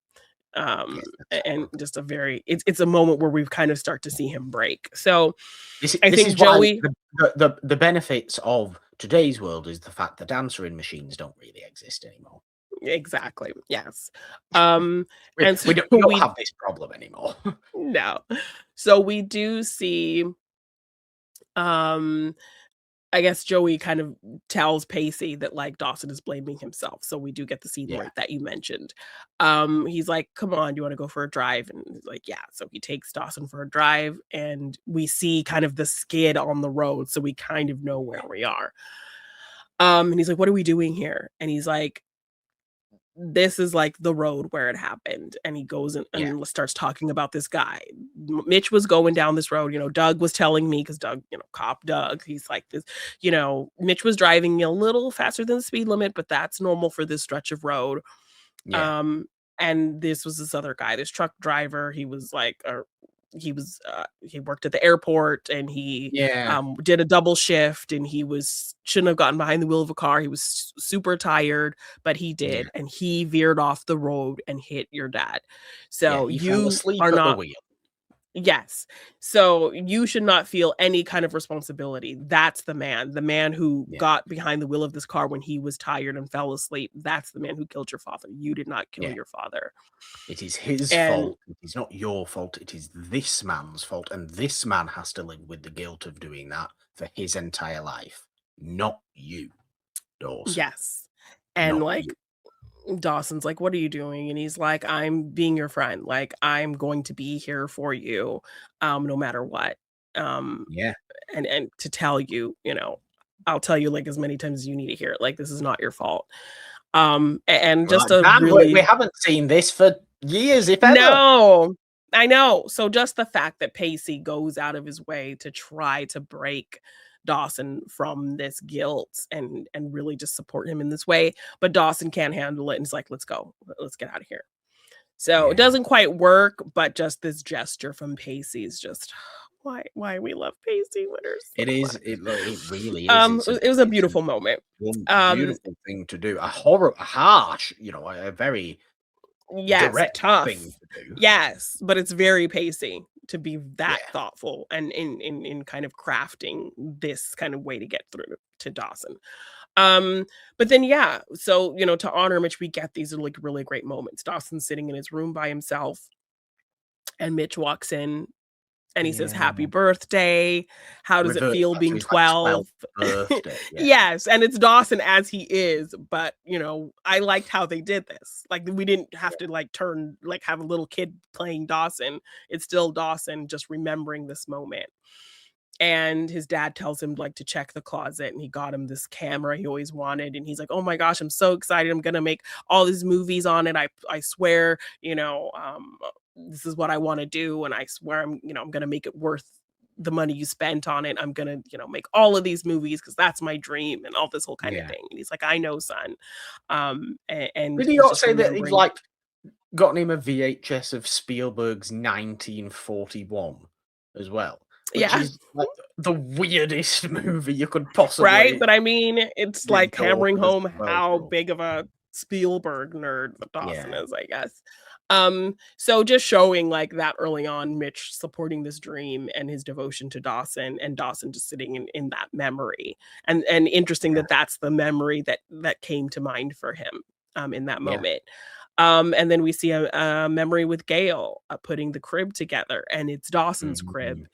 A: yeah, that's
B: And
A: horrible.
B: just a very it's a moment where we've kind of start to see him break. So I
A: This
B: think
A: is why
B: Joey
A: the benefits of today's world is the fact that answering machines don't really exist anymore.
B: exactly, yes. Um,
A: We
B: and so
A: we don't
B: we
A: have this problem anymore.
B: no. So we do see, um I guess Joey kind of tells Pacey that, like, Dawson is blaming himself, so we do get the scene
A: Yeah,
B: right that you mentioned. He's like, "Come on, do you wanna go for a drive?" And he's like, "Yeah." So he takes Dawson for a drive, and we see kind of the skid on the road, so we kind of know where we are. And he's like, "What are we doing here?" And he's like, "This is, like, the road where it happened." And he goes
A: yeah,
B: and starts talking about this guy. Mitch was going down this road, Doug was telling me, because Doug, cop Doug, he's like this, Mitch was driving a little faster than the speed limit, but that's normal for this stretch of road.
A: yeah,
B: Um, and this was this other guy, this truck driver, he was like, he worked at the airport, and he
A: yeah,
B: did a double shift, and he shouldn't have gotten behind the wheel of a car. He was super tired, but he
A: yeah,
B: did, and he veered off the road and hit your dad.
A: yeah.
B: So
A: He fell
B: you
A: asleep
B: are
A: at the
B: not
A: wheel.
B: Yes. So you should not feel any kind of responsibility. That's the man who
A: Yeah,
B: got behind the wheel of this car when he was tired and fell asleep. That's the man who killed your father. You did not kill
A: yeah.
B: your father.
A: It is his
B: And
A: fault. It is not your fault. It is this man's fault, and this man has to live with the guilt of doing that for his entire life, not you, Dawson.
B: yes. And
A: Not
B: like
A: you.
B: Dawson's like, "What are you doing?" And he's like, "I'm being your friend. Like, I'm going to be here for you, no matter what. Um,
A: Yeah.
B: and to tell you, I'll tell you like as many times as you need to hear it. Like, this is not your fault." And
A: We're
B: just
A: like,
B: a
A: "Dan, we
B: really
A: haven't seen this for years, if ever."
B: No, I know. So just the fact that Pacey goes out of his way to try to break Dawson from this guilt and really just support him in this way, but Dawson can't handle it and is like, "Let's go. Let's get out of here." So it
A: Yeah.
B: doesn't quite work, but just this gesture from Pacey is just why we love Pacey Witters
A: It
B: so
A: is,
B: much.
A: it really is.
B: It was a beautiful moment.
A: One
B: Um,
A: beautiful thing to do. A harsh, a very
B: Yes,
A: direct thing
B: tough.
A: to do.
B: Yes, but it's very pacey to be that
A: Yeah.
B: thoughtful and in kind of crafting this kind of way to get through to Dawson. But then yeah, so to honor Mitch, we get these like really great moments. Dawson's sitting in his room by himself, and Mitch walks in and he says,
A: Yeah.
B: "Happy birthday. How does it
A: Reverts
B: feel
A: back to
B: being
A: his, like, 12th
B: 12?"
A: birthday. Yeah.
B: Yes, and it's Dawson as he is, but, I liked how they did this. Like, we didn't have to, have a little kid playing Dawson. It's still Dawson just remembering this moment. And his dad tells him, like, to check the closet, and he got him this camera he always wanted, and he's like, "Oh my gosh, I'm so excited. I'm gonna make all these movies on it. I swear, this is what I wanna do, and I swear I'm gonna make it worth the money you spent on it. I'm gonna, make all of these movies because that's my dream," and all this whole kind of
A: Yeah.
B: thing. And he's like, "I know, son." And
A: Did he
B: he's
A: not
B: just
A: say that he'd,
B: remembering.
A: like, gotten him a VHS of Spielberg's 1941 as well? Which
B: Yeah,
A: is, like, the weirdest movie you could
B: right?
A: possibly
B: But I mean, it's
A: give
B: like hammering
A: daughters
B: home
A: to go
B: how
A: through.
B: big of a Spielberg nerd that Dawson
A: Yeah.
B: is, I guess. So just showing like that early on, Mitch supporting this dream and his devotion to Dawson, and Dawson just sitting in that memory. And interesting
A: Yeah.
B: that that's the memory that came to mind for him in that
A: Yeah.
B: moment. And then we see a memory with Gail putting the crib together, and it's Dawson's crib,
A: Mhm.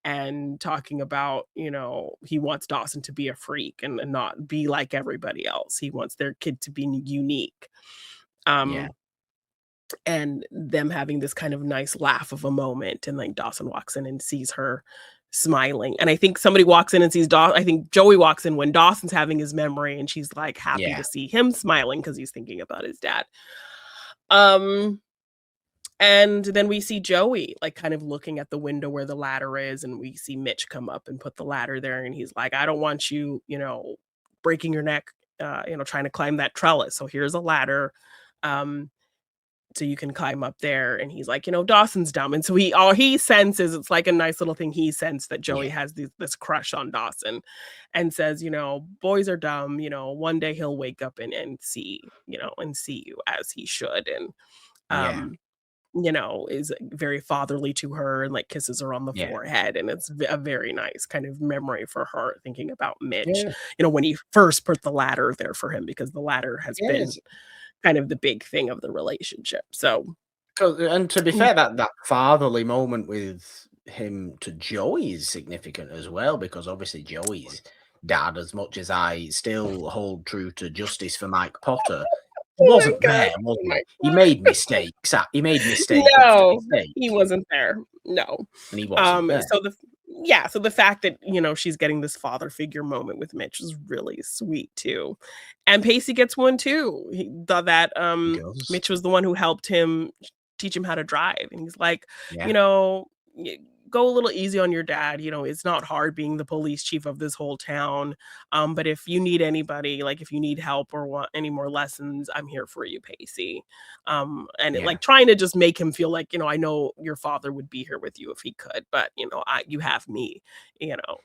B: and talking about, he wants Dawson to be a freak and not be like everybody else. He wants their kid to be unique.
A: Yeah.
B: Um, and them having this kind of nice laugh of a moment, and, like, Dawson walks in and sees her smiling, and I think somebody walks in and sees I think Joey walks in when Dawson's having his memory, and she's, like, happy
A: Yeah.
B: to see him smiling because he's thinking about his dad. Um, and then we see Joey, like, kind of looking at the window where the ladder is, and we see Mitch come up and put the ladder there, and he's like, "I don't want you, breaking your neck, trying to climb that trellis, so here's a ladder, um, so you can climb up there." And he's like, "Dawson's dumb." And so all he senses, it's like a nice little thing, he sensed that Joey
A: Yeah.
B: has this crush on Dawson, and says, "Boys are dumb, one day he'll wake up and see, and see you as he should." And,
A: Yeah.
B: um, is very fatherly to her and, like, kisses her on the
A: Yeah.
B: forehead, and it's a very nice kind of memory for her thinking about Mitch,
A: Yeah.
B: when he first put the ladder there for him, because the ladder has been
A: Yes.
B: kind of the big thing of the relationship. So,
A: And to be
B: mm,
A: fair, that fatherly moment with him to Joey is significant as well, because obviously Joey's dad, as much as I still hold true to justice for Mike Potter, he
B: oh my
A: wasn't
B: god,
A: there, was
B: oh
A: he?
B: my
A: He
B: god.
A: made mistakes. He made mistake after
B: No, he
A: mistake,
B: wasn't there. No.
A: and he wasn't there.
B: So the fact that, she's getting this father figure moment with Mitch is really sweet too. And Pacey gets one too. He thought that
A: He does.
B: Mitch was the one who helped him teach him how to drive. And he's like,
A: Yeah.
B: you know, go a little easy on your dad. It's not hard being the police chief of this whole town. But if you need anybody, like if you need help or want any more lessons, I'm here for you, Pacey.
A: Yeah.
B: Like trying to just make him feel like, I know your father would be here with you if he could, but you have me, you know.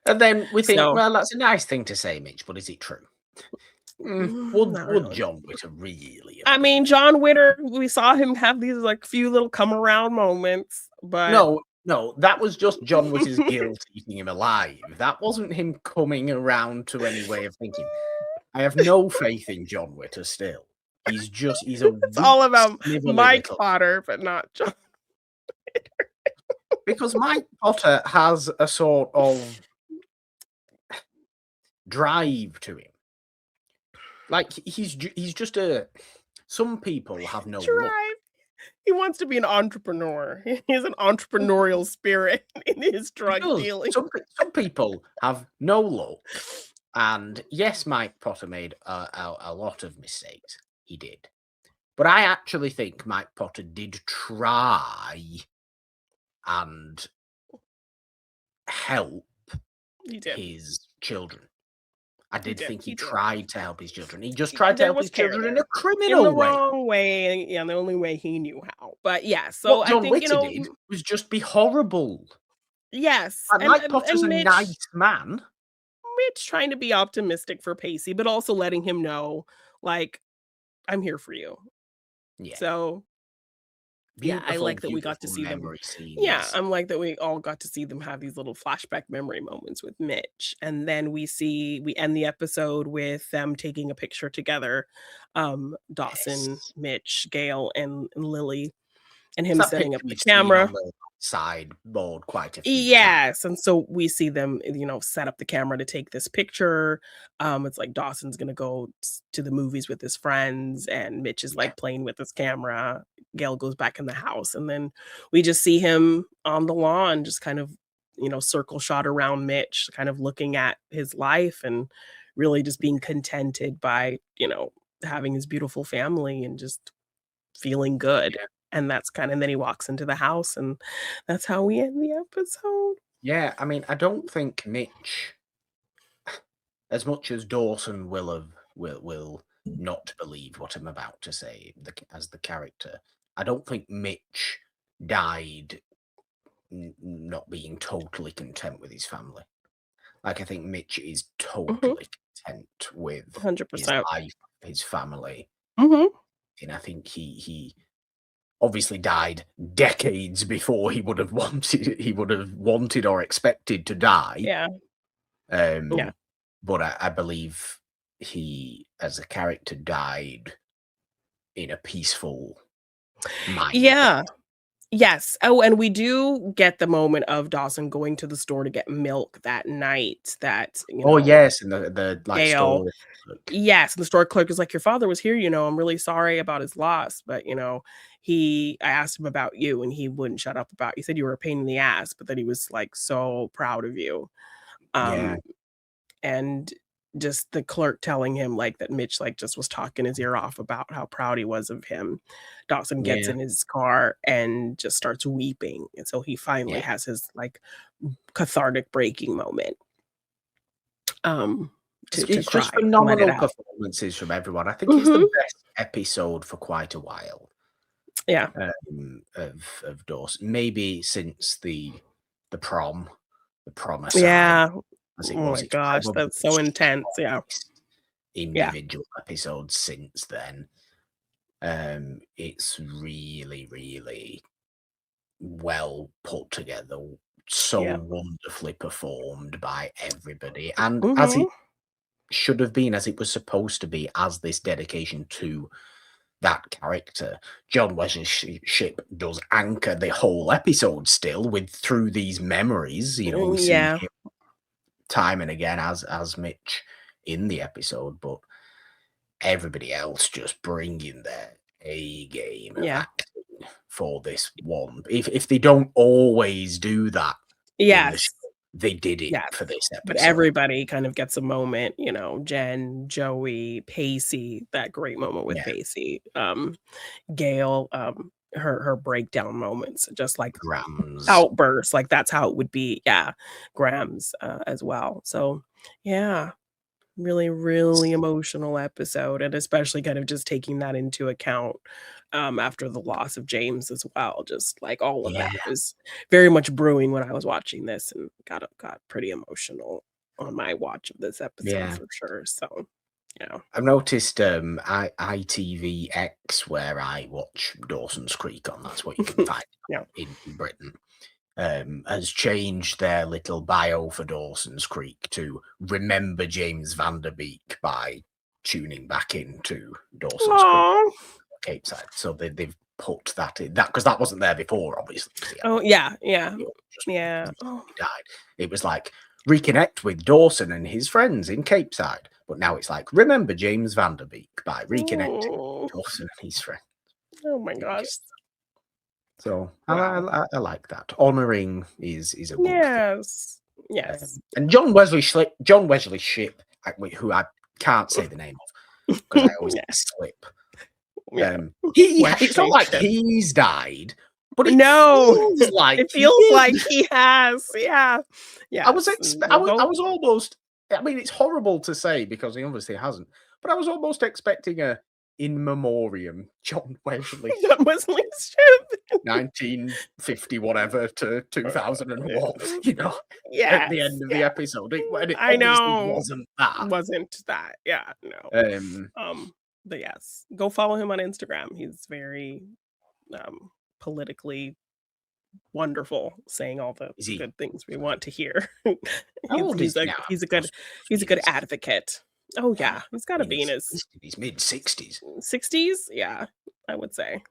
A: And then we think,
B: So
A: well, that's a nice thing to say, Mitch, but is it true?
B: not
A: Would
B: really.
A: John Witter really
B: I
A: have been
B: mean,
A: there?
B: John Witter, we saw him have these like few little come around moments, but
A: No, that was just John Witter's guilt eating him alive. That wasn't him coming around to any way of thinking. I have no faith in John Witter still. He's a
B: it's
A: weak,
B: all about
A: snivelly
B: Mike
A: little,
B: Potter, but not John.
A: because Mike Potter has a sort of drive to him. Like he's just a. Some people have no look.
B: Drive. He wants to be an entrepreneur. He has an entrepreneurial spirit in his
A: He
B: drug
A: does.
B: dealing.
A: Some people have no luck, and yes, Mike Potter made a lot of mistakes. He did, but I actually think Mike Potter did try and help
B: He did.
A: his children. I
B: He
A: did
B: did.
A: think he
B: He did.
A: tried to help his children. He just tried to
B: There
A: help
B: was
A: his
B: care
A: children in
B: there.
A: a
B: In
A: criminal
B: the
A: way.
B: wrong way, yeah, the only way he knew how. But yeah, so
A: What
B: I
A: John
B: think,
A: Witter did was just be horrible.
B: yes,
A: Like, Mike Potter's a
B: and
A: nice man.
B: Mitch trying to be optimistic for Pacey, but also letting him know, like, I'm here for you.
A: Yeah,
B: So yeah, I
A: beautiful,
B: like that we got to
A: beautiful
B: see them.
A: memory
B: Yeah,
A: scenes.
B: I'm like that we all got to see them have these little flashback memory moments with Mitch. And then we end the episode with them taking a picture together. Dawson,
A: Yes.
B: Mitch, Gail, and Lily, and
A: It's
B: him
A: that
B: setting up
A: picture
B: the
A: we've seen on
B: camera.
A: the sideboard quite a few times.
B: Yes, and so we see them, set up the camera to take this picture. It's like Dawson's gonna go to the movies with his friends, and Mitch is
A: Yeah,
B: like playing with his camera. Gail goes back in the house, and then we just see him on the lawn, just kind of, circle shot around Mitch, kind of looking at his life and really just being contented by, having his beautiful family and just feeling good.
A: yeah.
B: And and then he walks into the house, and that's how we end the episode.
A: Yeah, I mean, I don't think Mitch, as much as Dawson will not believe what I'm about to say, as the character, I don't think Mitch died not being totally content with his family. Like, I think Mitch is
B: Mhm,
A: totally content with his
B: 100%.
A: life, his family,
B: Mhm.
A: and I think he obviously died decades before he would have wanted or expected to die.
B: Yeah, yeah.
A: Um, but I believe he, as a character, died in a peaceful mind.
B: Yeah. Yes. Oh, and we do get the moment of Dawson going to the store to get milk that night that,
A: Oh, yes, and the, like,
B: Gail
A: store clerk.
B: yes, and the store clerk is like, "Your father was here, I'm really sorry about his loss, but, I asked him about you, and he wouldn't shut up about you. He said you were a pain in the ass, but that he was, like, so proud of you."
A: Yeah,
B: Um, and just the clerk telling him, like, that Mitch, like, just was talking his ear off about how proud he was of him. Dawson gets
A: yeah,
B: in his car and just starts weeping, and so he finally
A: yeah.
B: has his, like, cathartic breaking moment, um, to
A: It's just
B: cry and let it
A: phenomenal
B: out.
A: performances from everyone. I think it's the
B: Mhm.
A: best episode for quite a while,
B: Yeah.
A: of Dawson. Maybe since the prom, the promicide,
B: Yeah.
A: as it
B: Oh
A: was.
B: my
A: It's
B: gosh,
A: probably
B: that's so intense, yeah.
A: strongest
B: Yeah.
A: individual episode since then. It's really, really well put together, so
B: Yeah.
A: wonderfully performed by everybody, and as it
B: Mhm.
A: should have been, as it was supposed to be, as this dedication to that character. John Wesley Shipp does anchor the whole episode still with through these memories. We see
B: Yeah.
A: him time and again as Mitch in the episode, but everybody else just bringing their A game of
B: Yeah.
A: acting for this one. If they don't always do that in the show,
B: Yes.
A: they did it
B: Yes.
A: for this
B: But
A: episode.
B: everybody kind of gets a moment, Jen, Joey, Pacey, that great moment with
A: Yeah,
B: Pacey, Gail, her breakdown moments, just like
A: Grams.
B: outbursts, like that's how it would be. Yeah. Grams, as well. So, yeah. Really, really emotional episode, and especially kind of just taking that into account, after the loss of James as well, just, like, all of
A: Yeah,
B: that was very much brewing when I was watching this and got pretty emotional on my watch of this episode
A: yeah.
B: for sure, so, yeah.
A: I've noticed ITVX, where I watch Dawson's Creek on, that's what you can find
B: Yeah.
A: in Britain, has changed their little bio for Dawson's Creek to remember James Van Der Beek by tuning back into Dawson's Creek,
B: Aw.
A: CAPESIDE. So they've put that in that because that wasn't there before, obviously. 'Cause he
B: Oh, yeah, yeah,
A: just
B: yeah. Oh,
A: recently died. It was like reconnect with Dawson and his friends in Capeside, but now it's like remember James Van Der Beek by reconnecting
B: oh,
A: with Dawson and his friends.
B: oh my gosh.
A: So
B: Wow.
A: I like that. Honoring is a good thing.
B: Yes. Yes.
A: And John Wesley Shipp, who I can't say the name of because I always
B: Yeah,
A: slip.
B: yeah.
A: It's not
B: Wesley
A: like
B: Shipp.
A: he's died, but it
B: No,
A: feels like
B: it
A: he
B: feels like
A: did.
B: he has, yeah.
A: I was
B: Yes,
A: expe-
B: we'll
A: I
B: go
A: was almost. I mean, it's horrible to say because he obviously hasn't, but I was almost expecting a in memoriam John Wesley,
B: John Wesley Shipp.
A: 1950 whatever to 2001. At the
B: Yes,
A: end of the
B: yeah,
A: episode, and it
B: I
A: obviously
B: know.
A: wasn't that.
B: Wasn't that, yeah, no.
A: Um,
B: But yes, go follow him on Instagram. He's very, politically wonderful, saying all the
A: is he?
B: good things we want to hear.
A: How
B: He's
A: old is
B: he's
A: he
B: a
A: now?
B: he's a good
A: Must
B: he's a
A: be in
B: good
A: his.
B: advocate. Oh,
A: Yeah,
B: yeah, he's gotta be in his
A: his mid 60s.
B: 60s? Yeah, I would say.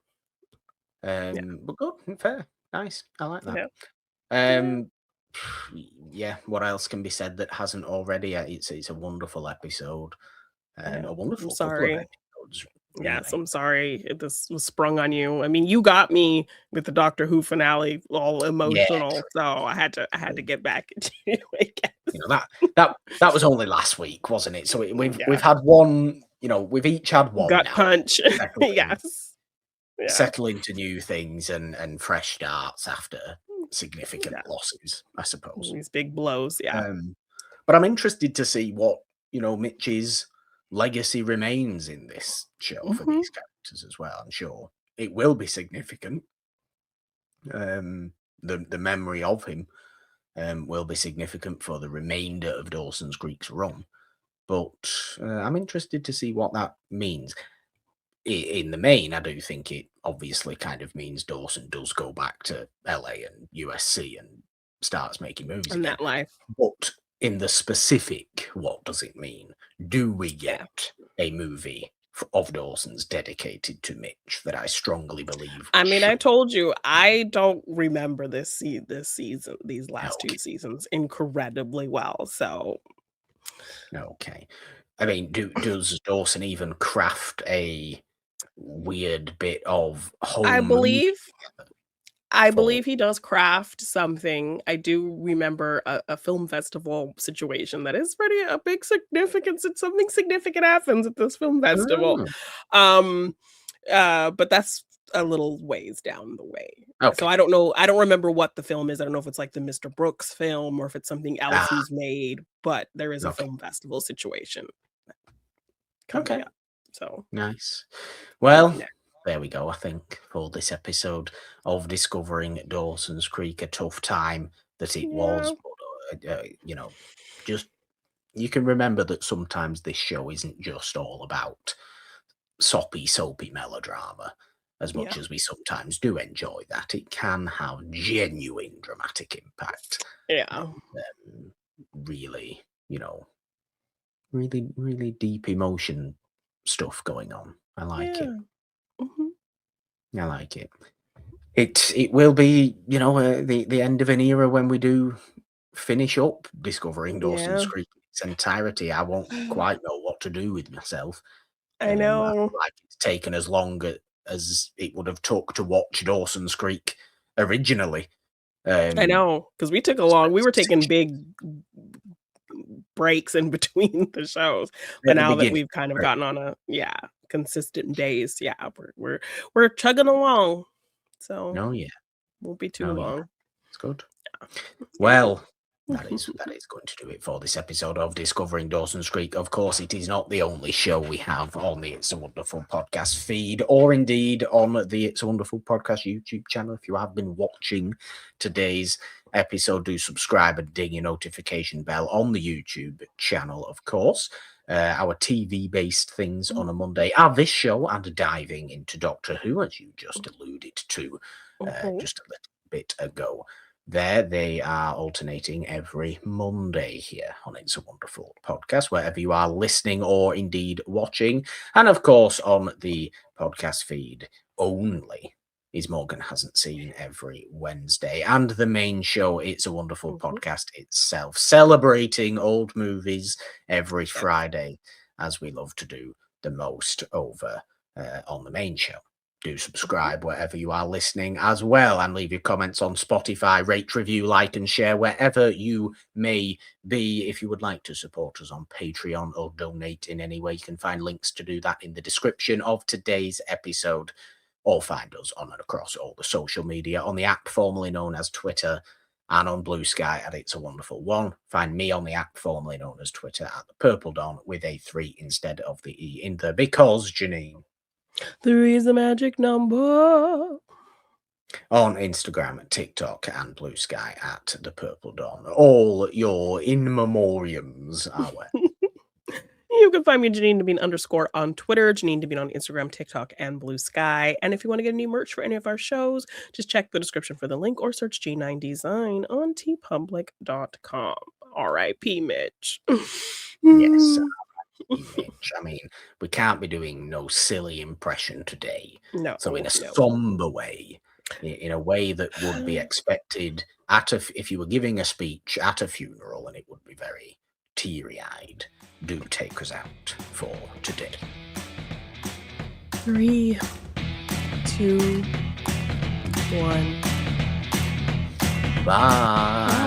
B: Yeah,
A: But good, fair, nice. I like that.
B: yeah, yeah,
A: Um, yeah. What else can be said that hasn't already? It's a wonderful episode.
B: yeah.
A: A
B: I'm
A: wonderful couple of
B: sorry.
A: episodes,
B: Yes,
A: really.
B: I'm sorry this was sprung on you. I mean, you got me with the Doctor Who finale all
A: Yeah,
B: emotional, so I had to
A: true.
B: get back at you, I guess.
A: That was only last week, wasn't it? So we've
B: Yeah,
A: had one. We've each had one
B: gut
A: now.
B: punch.
A: Settle in,
B: Yes. Yeah,
A: settle into new things and fresh starts after significant
B: yeah.
A: losses, I suppose.
B: These big blows, yeah.
A: Um, but I'm interested to see what Mitch's legacy remains in this show for
B: Mhm.
A: these characters as well. I'm sure it will be significant. The memory of him will be significant for the remainder of Dawson's Creek's run. But I'm interested to see what that means. In the main, I do think it obviously kind of means Dawson does go back to LA and USC and starts making movies
B: And
A: again.
B: that life.
A: But in the specific, what does it mean? Do we
B: Yeah.
A: get a movie of Dawson's dedicated to Mitch that I strongly believe.
B: I mean, I told you, I don't remember this season, these last
A: Okay.
B: 2 seasons incredibly well, so
A: Okay. I mean, does Dawson even craft a weird bit of
B: I
A: home movie
B: believe I
A: for
B: believe he does craft something. I do remember a film festival situation that is pretty a big significance, and something significant happens at this film festival.
A: Oh,
B: Um, but that's a little ways down the way. So
A: okay.
B: I don't know. I don't remember what the film is. I don't know if it's like the Mr. Brooks film or if it's something else
A: Ah,
B: he's made, but there is a
A: okay.
B: film festival situation coming
A: Okay.
B: up. So
A: Nice.
B: coming
A: Well,
B: up next.
A: there we go, I think, for this episode of Discovering Dawson's Creek, a tough time that it
B: Yeah.
A: was. But, just you can remember that sometimes this show isn't just all about soapy melodrama. As much
B: Yeah.
A: as we sometimes do enjoy that, it can have genuine dramatic impact
B: Yeah.
A: and really, really deep emotion stuff going on. I like it.
B: Yeah. Mhm.
A: I like it. It will be, the end of an era when we do finish up Discovering Dawson's
B: Yeah.
A: Creek in its entirety. I won't quite know what to do with myself.
B: I
A: I
B: know.
A: feel like it's taken as long as it would have took to watch Dawson's Creek originally.
B: I
A: Um,
B: know, because we
A: spent
B: were taking
A: 6
B: big breaks in between the shows, but
A: at the
B: now that
A: beginning.
B: we've kind of
A: Right.
B: gotten on consistent days, we're chugging along, so
A: Oh, yeah.
B: won't be too
A: Oh, yeah.
B: long.
A: It's good.
B: It's gonna be
A: Well, that is going to do it for this episode of Discovering Dawson's Creek. Of course, it is not the only show we have on the It's a Wonderful podcast feed, or indeed on the It's a Wonderful podcast YouTube channel. If you have been watching today's episode, do subscribe and ding your notification bell on the YouTube channel, of course. Our TV-based things on a Monday are this show and diving into Doctor Who, as you just alluded to just a little bit ago. They are alternating every Monday here on It's a Wonderful Podcast, wherever you are listening or indeed watching. And of course, on the podcast feed only, is Morgan Hasn't Seen every Wednesday. And the main show, It's a Wonderful Podcast itself, celebrating old movies every Friday, as we love to do the most over on the main show. Do subscribe wherever you are listening as well, and leave your comments on Spotify, rate, review, like, and share wherever you may be. If you would like to support us on Patreon or donate in any way, you can find links to do that in the description of today's episode, or find us on and across all the social media on the app formerly known as Twitter, and on Blue Sky at It's a Wonderful One. Find me on the app formerly known as Twitter at the Purple Dawn with a 3 instead of the E in there, because Jeannine.
B: 3 is the magic number.
A: On Instagram, TikTok, and Blue Sky at the Purple Dawn. All your in memoriams are where.
B: You can find me Jeannine Devine _ on Twitter, Jeannine Devine on Instagram, TikTok, and Blue Sky. And if you want to get any merch for any of our shows, just check the description for the link or search G9 Design on tpublic.com. R.I.P. Mitch.
A: Yes, Mitch. I mean, we can't be doing no silly impression today.
B: No.
A: So in a somber way, in a way that would be expected if you were giving a speech at a funeral, and it would be very teary-eyed. Do take us out for today.
B: 3, 2, 1.
A: Bye.